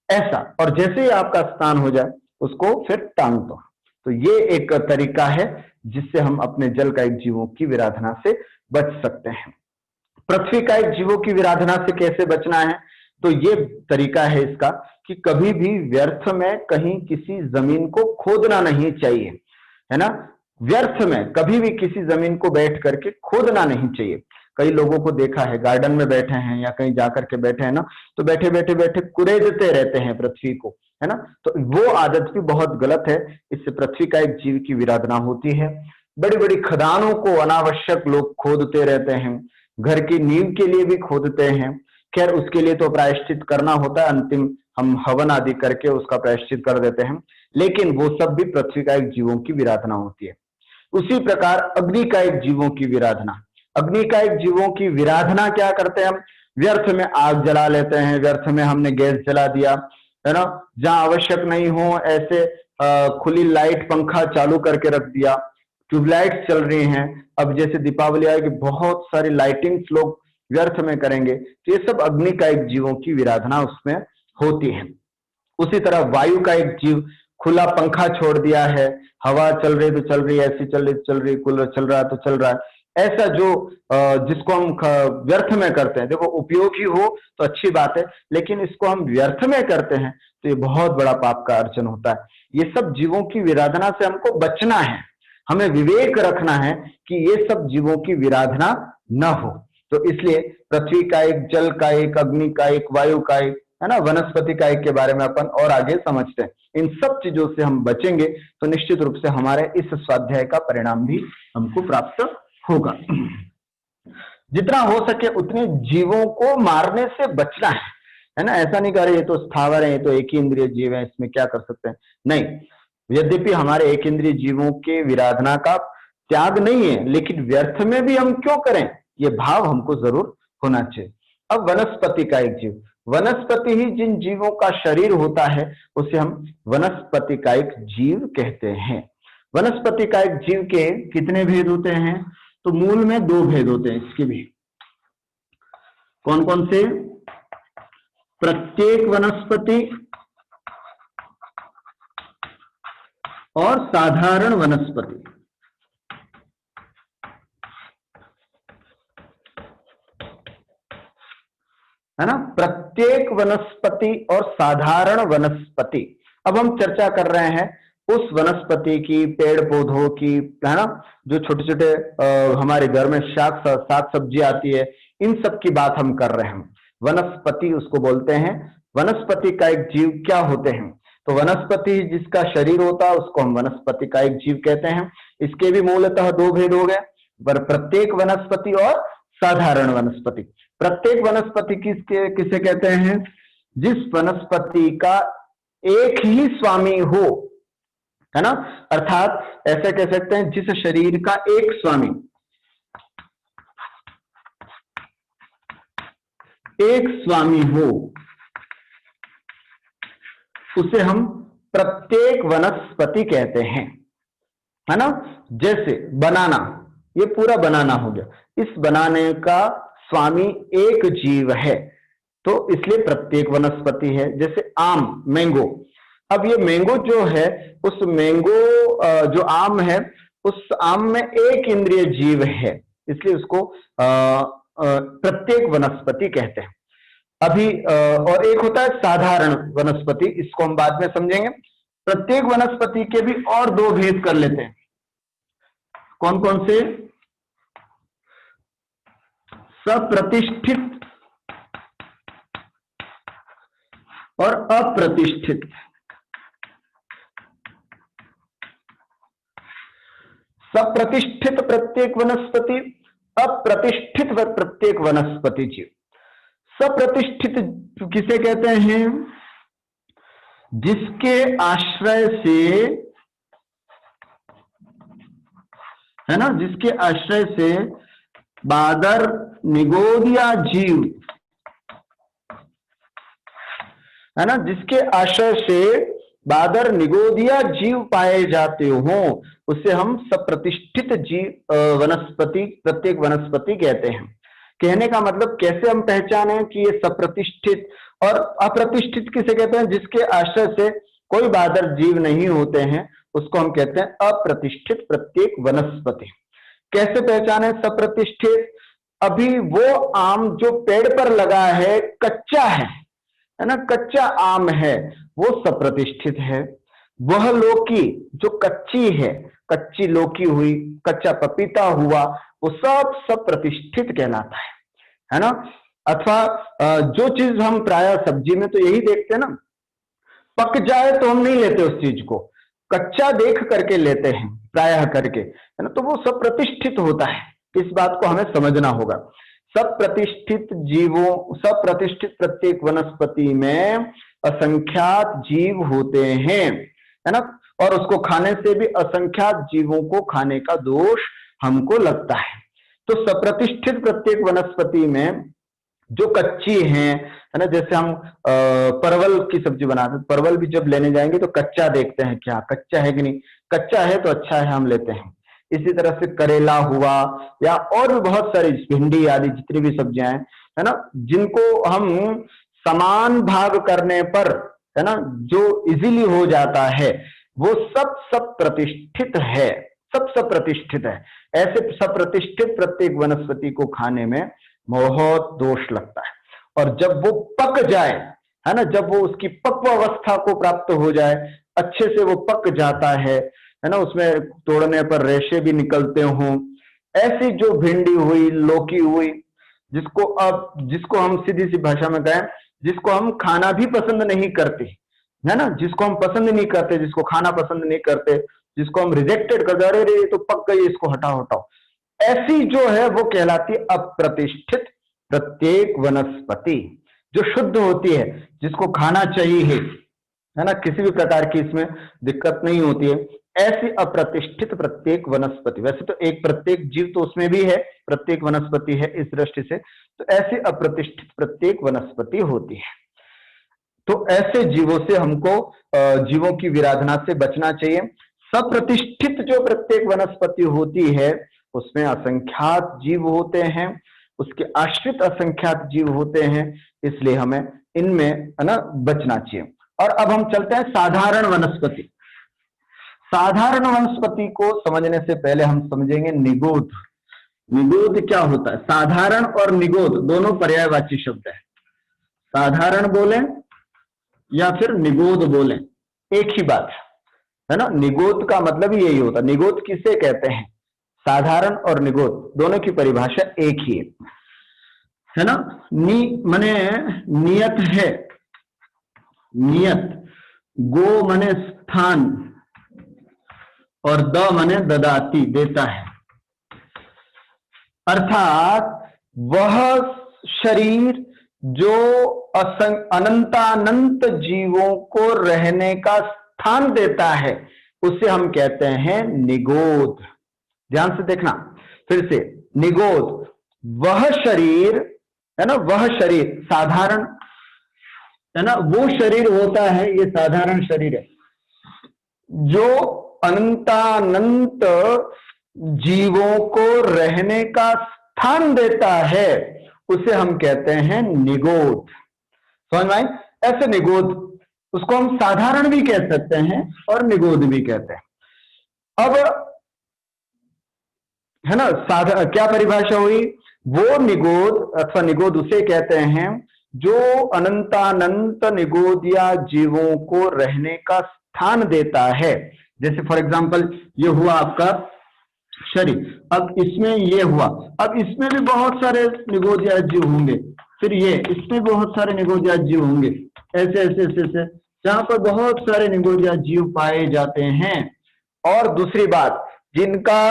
ऐसा। और जैसे ही आपका स्नान हो जाए उसको फिर टांग दो। तो ये एक तरीका है जिससे हम अपने जल कायिक जीवों की विराधना से बच सकते हैं। पृथ्वी कायिक जीवों की विराधना से कैसे बचना है, तो ये तरीका है इसका कि कभी भी व्यर्थ में कहीं किसी जमीन को खोदना नहीं चाहिए, है ना, व्यर्थ में कभी भी किसी जमीन को बैठ करके खोदना नहीं चाहिए। कई लोगों को देखा है गार्डन में बैठे हैं या कहीं जाकर के बैठे हैं ना, तो बैठे बैठे बैठे कुरेदते रहते हैं पृथ्वी को, है ना, तो वो आदत भी बहुत गलत है। इससे पृथ्वी का एक जीव की विराधना होती है। बड़ी बड़ी खदानों को अनावश्यक लोग खोदते रहते हैं, घर की नींव के लिए भी खोदते हैं। खैर उसके लिए तो प्रायश्चित करना होता है, अंतिम हम हवन आदि करके उसका प्रायश्चित कर देते हैं, लेकिन वो सब भी पृथ्वी का एक जीवों की विराधना होती है। उसी प्रकार अग्नि का एक जीवों की विराधना, अग्नि का एक जीवों की विराधना क्या करते हैं हम, व्यर्थ में आग जला लेते हैं, व्यर्थ में हमने गैस जला दिया, है ना, जहां आवश्यक नहीं हो ऐसे खुली लाइट पंखा चालू करके रख दिया, ट्यूबलाइट चल रही हैं, अब जैसे दीपावली आएगी बहुत सारी लाइटिंग्स लोग व्यर्थ में करेंगे, तो ये सब अग्नि का एक जीवों की विराधना उसमें होती है। उसी तरह वायु का एक जीव खुला पंखा छोड़ दिया है, हवा चल रही तो चल रही है, ऐसी चल रही तो चल रही, कूलर चल रहा है तो चल रहा है, ऐसा जो जिसको हम व्यर्थ में करते हैं, देखो उपयोगी हो तो अच्छी बात है, लेकिन इसको हम व्यर्थ में करते हैं तो ये बहुत बड़ा पाप का अर्जन होता है। ये सब जीवों की विराधना से हमको बचना है, हमें विवेक रखना है कि ये सब जीवों की विराधना न हो। तो इसलिए पृथ्वी का एक, जल का एक, अग्नि का एक, वायु का एक, है ना, वनस्पति का एक के बारे में अपन और आगे समझते हैं। इन सब चीजों से हम बचेंगे तो निश्चित रूप से हमारे इस स्वाध्याय का परिणाम भी हमको प्राप्त होगा। जितना हो सके उतने जीवों को मारने से बचना है ना, ऐसा नहीं कर ये तो स्थावर है, ये तो एक ही इंद्रिय जीव है, इसमें क्या कर सकते हैं, नहीं। यद्यपि हमारे एक इंद्रिय जीवों के विराधना का त्याग नहीं है, लेकिन व्यर्थ में भी हम क्यों करें, ये भाव हमको जरूर होना चाहिए। अब वनस्पति का एक जीव, वनस्पति ही जिन जीवों का शरीर होता है उसे हम वनस्पति का एक जीव कहते हैं। वनस्पति का एक जीव के कितने भेद होते हैं, तो मूल में 2 भेद होते हैं इसके भी। कौन कौन से, प्रत्येक वनस्पति और साधारण वनस्पति। है ना, प्रत्येक वनस्पति और साधारण वनस्पति। अब हम चर्चा कर रहे हैं उस वनस्पति की, पेड़ पौधों की, है ना, जो छोटे छोटे हमारे घर में साग सब्जी आती है, इन सब की बात हम कर रहे हैं। वनस्पति उसको बोलते हैं। वनस्पति का एक जीव क्या होते हैं, तो वनस्पति जिसका शरीर होता है उसको हम वनस्पति का एक जीव कहते हैं। इसके भी मूलतः 2 भेद हो गए, प्रत्येक वनस्पति और साधारण वनस्पति। प्रत्येक वनस्पति किसे कहते हैं, जिस वनस्पति का एक ही स्वामी हो, है ना, अर्थात ऐसे कह सकते हैं जिस शरीर का एक स्वामी, एक स्वामी हो, उसे हम प्रत्येक वनस्पति कहते हैं, है ना। जैसे बनाना, ये पूरा बनाना हो गया, इस बनाने का स्वामी एक जीव है, तो इसलिए प्रत्येक वनस्पति है। जैसे आम, मैंगो, अब ये मैंगो जो है, उस मैंगो जो आम है, उस आम में एक इंद्रिय जीव है, इसलिए उसको प्रत्येक वनस्पति कहते हैं। अभी और एक होता है साधारण वनस्पति, इसको हम बाद में समझेंगे। प्रत्येक वनस्पति के भी और 2 भेद कर लेते हैं। कौन कौन से, सप्रतिष्ठित और अप्रतिष्ठित। सप्रतिष्ठित प्रत्येक वनस्पति, अप्रतिष्ठित प्रत्येक वनस्पति जीव। सप्रतिष्ठित किसे कहते हैं, जिसके आश्रय से, है ना, जिसके आश्रय से बादर निगोदिया जीव है ना, जिसके आश्रय से बादर निगोदिया जीव पाए जाते हो, उसे हम सप्रतिष्ठित जीव वनस्पति, प्रत्येक वनस्पति कहते हैं। कहने का मतलब कैसे हम पहचाने कि ये सप्रतिष्ठित और अप्रतिष्ठित किसे कहते हैं? जिसके आश्रय से कोई बादर जीव नहीं होते हैं, उसको हम कहते हैं अप्रतिष्ठित प्रत्येक वनस्पति। कैसे पहचाने सप्रतिष्ठित? अभी वो आम जो पेड़ पर लगा है कच्चा है ना, कच्चा आम है, वो सप्रतिष्ठित है। वह लौकी जो कच्ची है, कच्ची लौकी हुई, कच्चा पपीता हुआ, वो सब सप्रतिष्ठित कहलाता है ना। अथवा जो चीज हम प्राय सब्जी में तो यही देखते हैं ना, पक जाए तो हम नहीं लेते उस चीज को, कच्चा देख करके लेते हैं प्रायः करके, है ना, तो वो सप्रतिष्ठित होता है। इस बात को हमें समझना होगा। सप्रतिष्ठित जीवों, सप्रतिष्ठित प्रत्येक वनस्पति में असंख्यात जीव होते हैं, है ना, और उसको खाने से भी असंख्यात जीवों को खाने का दोष हमको लगता है। तो सप्रतिष्ठित प्रत्येक वनस्पति में जो कच्ची है ना, जैसे हम परवल की सब्जी बनाते हैं, परवल भी जब लेने जाएंगे तो कच्चा देखते हैं, क्या कच्चा है कि नहीं, कच्चा है तो अच्छा है, हम लेते हैं। इसी तरह से करेला हुआ या और भी बहुत सारी भिंडी आदि जितनी भी सब्जियां हैं, है ना, जिनको हम समान भाग करने पर, है ना, जो इजीली हो जाता है, वो सब प्रतिष्ठित है, सब प्रतिष्ठित है। ऐसे सप्रतिष्ठित प्रत्येक वनस्पति को खाने में बहुत दोष लगता है। और जब वो पक जाए, है ना, जब वो उसकी पक्व अवस्था को प्राप्त हो जाए, अच्छे से वो पक जाता है ना, उसमें तोड़ने पर रेशे भी निकलते हों, ऐसी जो भिंडी हुई, लौकी हुई, जिसको हम सीधी सी भाषा में कहें, जिसको हम खाना भी पसंद नहीं करते, है ना, जिसको हम पसंद नहीं करते, जिसको खाना पसंद नहीं करते, जिसको हम रिजेक्टेड कर दे, अरे ये तो पक गई, इसको हटाओ हटाओ, ऐसी जो है वो कहलाती है अप्रतिष्ठित प्रत्येक वनस्पति, जो शुद्ध होती है, जिसको खाना चाहिए, है ना, किसी भी प्रकार की इसमें दिक्कत नहीं होती है, ऐसी अप्रतिष्ठित प्रत्येक वनस्पति। वैसे तो एक प्रत्येक जीव तो उसमें भी है, प्रत्येक वनस्पति है इस दृष्टि से, तो ऐसी अप्रतिष्ठित प्रत्येक वनस्पति होती है। तो ऐसे जीवों से हमको, जीवों की विराधना से बचना चाहिए। सप्रतिष्ठित जो प्रत्येक वनस्पति होती है, उसमें असंख्यात जीव होते हैं, उसके आश्रित असंख्यात जीव होते हैं, इसलिए हमें इनमें, है ना, बचना चाहिए। और अब हम चलते हैं साधारण वनस्पति। साधारण वनस्पति को समझने से पहले हम समझेंगे निगोद। निगोद क्या होता है? साधारण और निगोद दोनों पर्यायवाची शब्द है। साधारण बोले या फिर निगोद बोले, एक ही बात है ना। निगोद का मतलब ही यही होता है। निगोद किसे कहते हैं? साधारण और निगोद दोनों की परिभाषा एक ही है ना। मने नियत है, नियत, गो मने स्थान, और द मने ददाती, देता है। अर्थात वह शरीर जो अनंतानंत जीवों को रहने का स्थान देता है, उसे हम कहते हैं निगोद। ध्यान से देखना फिर से, निगोद वह शरीर, है ना, वह शरीर साधारण, है ना, वो शरीर होता है, ये साधारण शरीर है, जो अनंतानंत जीवों को रहने का स्थान देता है, उसे हम कहते हैं निगोद। समझ में आई? ऐसे निगोद, उसको हम साधारण भी कह सकते हैं और निगोद भी कहते हैं। अब है ना, क्या परिभाषा हुई? वो निगोद अथवा निगोद उसे कहते हैं जो अनंतानंत निगोदिया जीवों को रहने का स्थान देता है। जैसे फॉर एग्जांपल ये हुआ आपका शरीर, अब इसमें ये हुआ, अब इसमें भी बहुत सारे निगोदिया जीव होंगे, फिर ये इसमें बहुत सारे निगोदिया जीव होंगे, ऐसे ऐसे ऐसे ऐसे, जहां पर बहुत सारे निगोदिया जीव पाए जाते हैं। और दूसरी बात, जिनका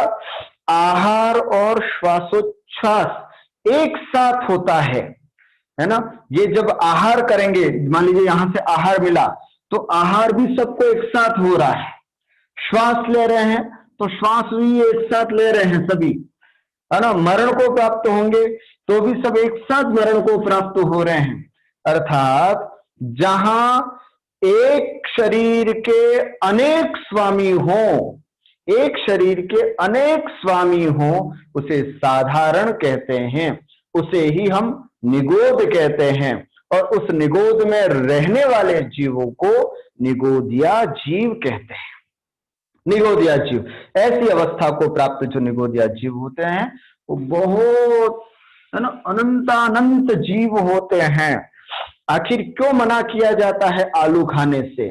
आहार और श्वासोच्छ्वास एक साथ होता है ना। ये जब आहार करेंगे, मान लीजिए यहां से आहार मिला, तो आहार भी सबको एक साथ हो रहा है। श्वास ले रहे हैं तो श्वास भी एक साथ ले रहे हैं सभी, है ना। मरण को प्राप्त होंगे तो भी सब एक साथ मरण को प्राप्त हो रहे हैं। अर्थात जहां एक शरीर के अनेक स्वामी हो, एक शरीर के अनेक स्वामी हो, उसे साधारण कहते हैं, उसे ही हम निगोद कहते हैं। और उस निगोद में रहने वाले जीवों को निगोदिया जीव कहते हैं। निगोदिया जीव, ऐसी अवस्था को प्राप्त जो निगोदिया जीव होते हैं वो बहुत, है ना, अनंतानंत जीव होते हैं। आखिर क्यों मना किया जाता है आलू खाने से,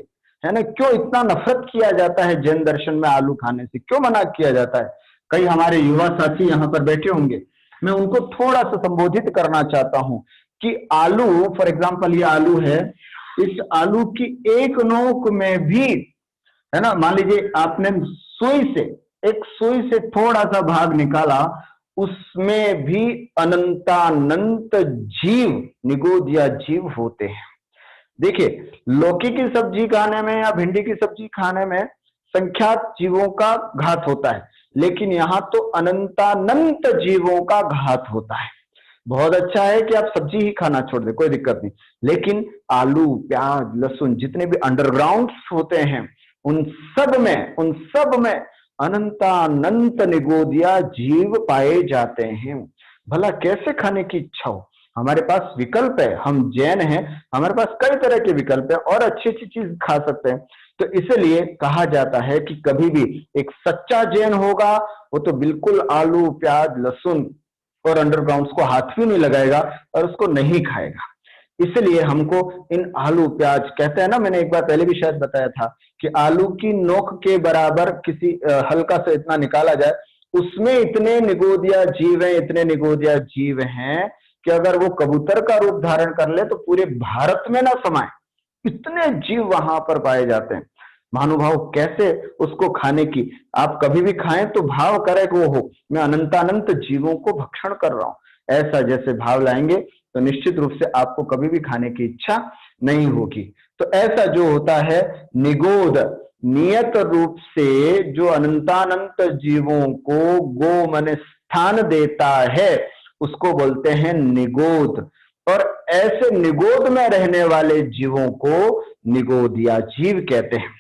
है ना, क्यों इतना नफरत किया जाता है जैन दर्शन में आलू खाने से, क्यों मना किया जाता है? कई हमारे युवा साथी यहाँ पर बैठे होंगे, मैं उनको थोड़ा सा संबोधित करना चाहता हूं कि आलू, फॉर एग्जाम्पल ये आलू है, इस आलू की एक नोक में भी, है ना, मान लीजिए आपने सुई से, एक सुई से थोड़ा सा भाग निकाला, उसमें भी अनंतानंत जीव, निगोदिया जीव होते हैं। देखिए, लौकी की सब्जी खाने में या भिंडी की सब्जी खाने में संख्यात जीवों का घात होता है, लेकिन यहां तो अनंतानंत जीवों का घात होता है। बहुत अच्छा है कि आप सब्जी ही खाना छोड़ दें, कोई दिक्कत नहीं, लेकिन आलू, प्याज, लहसुन, जितने भी अंडरग्राउंड होते हैं, उन सब में अनंतानंत निगोदिया जीव पाए जाते हैं। भला कैसे खाने की इच्छा हो, हमारे पास विकल्प है, हम जैन हैं, हमारे पास कई तरह के विकल्प है और अच्छी अच्छी चीज खा सकते हैं। तो इसलिए कहा जाता है कि कभी भी एक सच्चा जैन होगा वो तो बिल्कुल आलू, प्याज, लहसुन और अंडरग्राउंड को हाथ भी नहीं लगाएगा और उसको नहीं खाएगा। इसलिए हमको इन आलू, प्याज, कहते हैं ना, मैंने एक बार पहले भी शायद बताया था कि आलू की नोक के बराबर किसी हल्का सा इतना निकाला जाए, उसमें इतने निगोदिया जीव हैं, इतने निगोदिया जीव हैं कि अगर वो कबूतर का रूप धारण कर ले तो पूरे भारत में ना समाये, इतने जीव वहां पर पाए जाते हैं। महानुभाव, कैसे उसको खाने की, आप कभी भी खाएं तो भाव करे कि वो हो, मैं अनंतानंत जीवों को भक्षण कर रहा हूं, ऐसा जैसे भाव लाएंगे तो निश्चित रूप से आपको कभी भी खाने की इच्छा नहीं होगी। तो ऐसा जो होता है निगोद, नियत रूप से जो अनंतानंत जीवों को गो मन स्थान देता है, उसको बोलते हैं निगोद। और ऐसे निगोद में रहने वाले जीवों को निगोदिया जीव कहते हैं।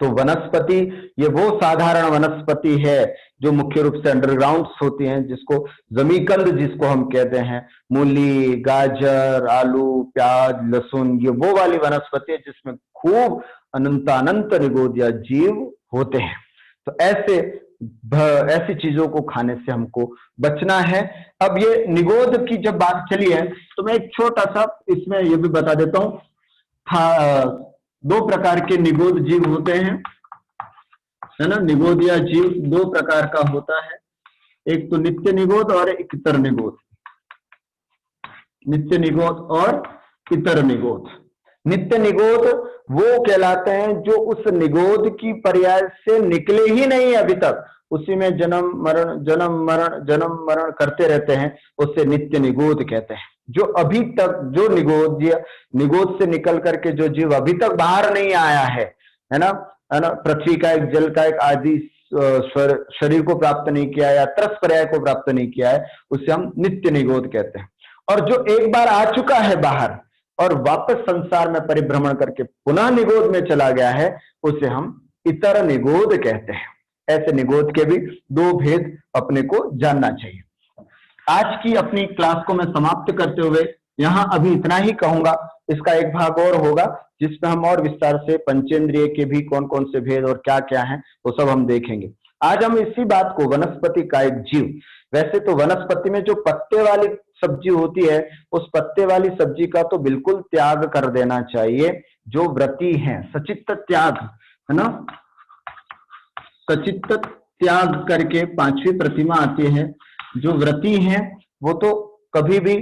तो वनस्पति, ये वो साधारण वनस्पति है जो मुख्य रूप से अंडरग्राउंड होती हैं, जिसको जमीकंद जिसको हम कहते हैं, मूली, गाजर, आलू, प्याज, लहसुन, ये वो वाली वनस्पति है जिसमें खूब अनंतानंत निगोदिया जीव होते हैं। तो ऐसी चीजों को खाने से हमको बचना है। अब ये निगोद की जब बात चली है तो मैं एक छोटा सा इसमें ये भी बता देता हूं, दो प्रकार के निगोद जीव होते हैं, है ना, निगोदिया जीव दो प्रकार का होता है, एक तो नित्य निगोद और एक इतर निगोद। नित्य निगोद और इतर निगोद। नित्य निगोद वो कहलाते हैं जो उस निगोद की पर्याय से निकले ही नहीं अभी तक, उसी में जन्म मरण जन्म मरण जन्म मरण करते रहते हैं, उससे नित्य निगोद कहते हैं। जो अभी तक, जो निगोद से निकल करके जो जीव अभी तक बाहर नहीं आया है ना, पृथ्वी का एक, जल का एक आदि शरीर को प्राप्त नहीं किया या त्रस पर्याय को प्राप्त नहीं किया है, उसे हम नित्य निगोद कहते हैं। और जो एक बार आ चुका है बाहर और वापस संसार में परिभ्रमण करके पुनः निगोद में चला गया है, उसे हम इतर निगोद कहते हैं। ऐसे निगोद के भी दो भेद अपने को जानना चाहिए। आज की अपनी क्लास को मैं समाप्त करते हुए यहां अभी इतना ही कहूंगा, इसका एक भाग और होगा जिसमें हम और विस्तार से पंचेंद्रिय के भी कौन कौन से भेद और क्या क्या हैं वो सब हम देखेंगे। आज हम इसी बात को, वनस्पति का एक जीव, वैसे तो वनस्पति में जो पत्ते वाली सब्जी होती है, उस पत्ते वाली सब्जी का तो बिल्कुल त्याग कर देना चाहिए। जो व्रती हैं, सचित्त त्याग, है ना, सचित्त त्याग करके पांचवी प्रतिमा आती है। जो व्रती हैं वो तो कभी भी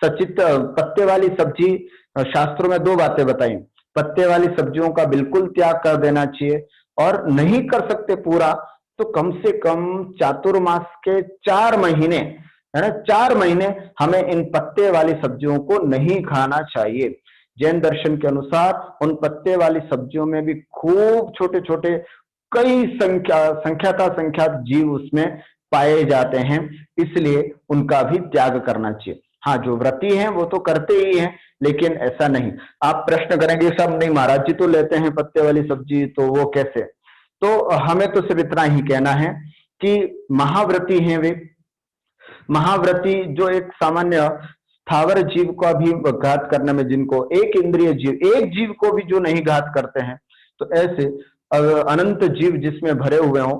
सचित्त, पत्ते वाली सब्जी, शास्त्रों में दो बातें बताई, पत्ते वाली सब्जियों का बिल्कुल त्याग कर देना चाहिए, और नहीं कर सकते पूरा तो कम से कम चातुर्मास के 4 महीने, है ना, 4 महीने हमें इन पत्ते वाली सब्जियों को नहीं खाना चाहिए। जैन दर्शन के अनुसार उन पत्ते वाली सब्जियों में भी खूब छोटे छोटे कई संख्यात जीव उसमें पाए जाते हैं, इसलिए उनका भी त्याग करना चाहिए। हाँ, जो व्रती हैं वो तो करते ही हैं, लेकिन ऐसा नहीं। आप प्रश्न करेंगे सब नहीं महाराज जी तो लेते हैं पत्ते वाली सब्जी, तो वो कैसे? तो हमें तो सिर्फ इतना ही कहना है कि महाव्रती हैं वे। महाव्रती जो एक सामान्य स्थावर जीव का भी घात करने में, जिनको एक इंद्रिय जीव, एक जीव को भी जो नहीं घात करते हैं, तो ऐसे अनंत जीव जिसमें भरे हुए हों,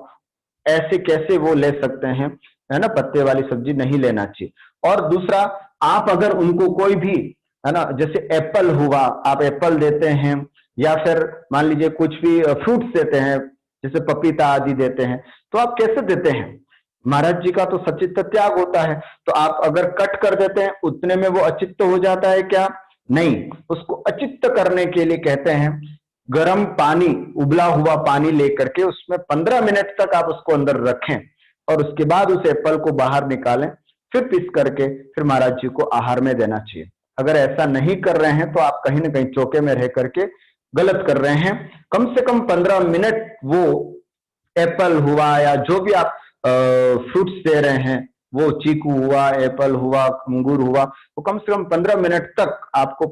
ऐसे कैसे वो ले सकते हैं? है ना, पत्ते वाली सब्जी नहीं लेना चाहिए। और दूसरा, आप अगर उनको कोई भी, है ना, जैसे एप्पल हुआ, आप एप्पल देते हैं, या फिर मान लीजिए कुछ भी फ्रूट्स देते हैं, जैसे पपीता आदि देते हैं, तो आप कैसे देते हैं? महाराज जी का तो सचित्त त्याग होता है, तो आप अगर कट कर देते हैं उतने में वो अचित्त हो जाता है क्या? नहीं, उसको अचित्त करने के लिए कहते हैं गर्म पानी, उबला हुआ पानी लेकर के उसमें 15 मिनट तक आप उसको अंदर रखें और उसके बाद उस एप्पल को बाहर निकालें, फिर पीस करके फिर महाराज जी को आहार में देना चाहिए। अगर ऐसा नहीं कर रहे हैं तो आप कहीं ना कहीं चौके में रह करके गलत कर रहे हैं। कम से कम 15 मिनट वो एप्पल हुआ या जो भी आप फ्रूट्स दे रहे हैं, वो चीकू हुआ, एप्पल हुआ, अंगूर हुआ, वो कम से कम 15 मिनट तक आपको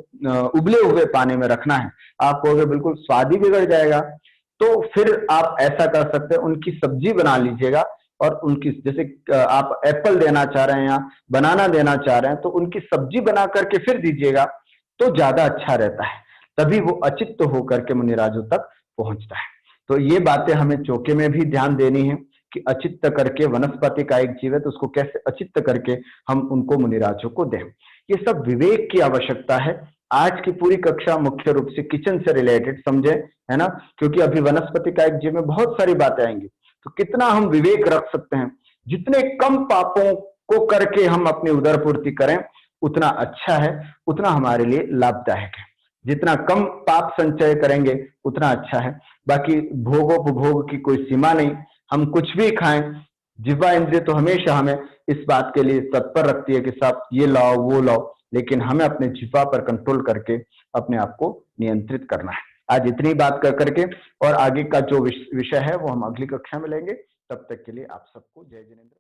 उबले हुए पानी में रखना है। आप कहोगे बिल्कुल स्वाद ही बिगड़ जाएगा, तो फिर आप ऐसा कर सकते हैं, उनकी सब्जी बना लीजिएगा और उनकी, जैसे आप एप्पल देना चाह रहे हैं या बनाना देना चाह रहे हैं, तो उनकी सब्जी बना करके फिर दीजिएगा, तो ज्यादा अच्छा रहता है। तभी वो अचित्त होकर के मुनिराजों तक पहुंचता है। तो ये बातें हमें चौके में भी ध्यान देनी है कि अचित्त करके, वनस्पति का एक जीव है तो उसको कैसे अचित्त करके हम उनको मुनिराजों को दें। ये सब विवेक की आवश्यकता है। आज की पूरी कक्षा मुख्य रूप से किचन से रिलेटेड समझे, है ना, क्योंकि अभी वनस्पति का एक जीव में बहुत सारी बातें आएंगी, तो कितना हम विवेक रख सकते हैं। जितने कम पापों को करके हम अपनी उदरपूर्ति करें उतना अच्छा है, उतना हमारे लिए लाभदायक है। जितना कम पाप संचय करेंगे उतना अच्छा है। बाकी भोगोपभोग की कोई सीमा नहीं, हम कुछ भी खाएं, जिह्वा इंद्रिय तो हमेशा हमें इस बात के लिए तत्पर रखती है कि साहब ये लाओ वो लाओ, लेकिन हमें अपने जिह्वा पर कंट्रोल करके अपने आप को नियंत्रित करना है। आज इतनी बात कर करके, और आगे का जो विषय है वो हम अगली कक्षा में लेंगे। तब तक के लिए आप सबको जय जिनेंद्र।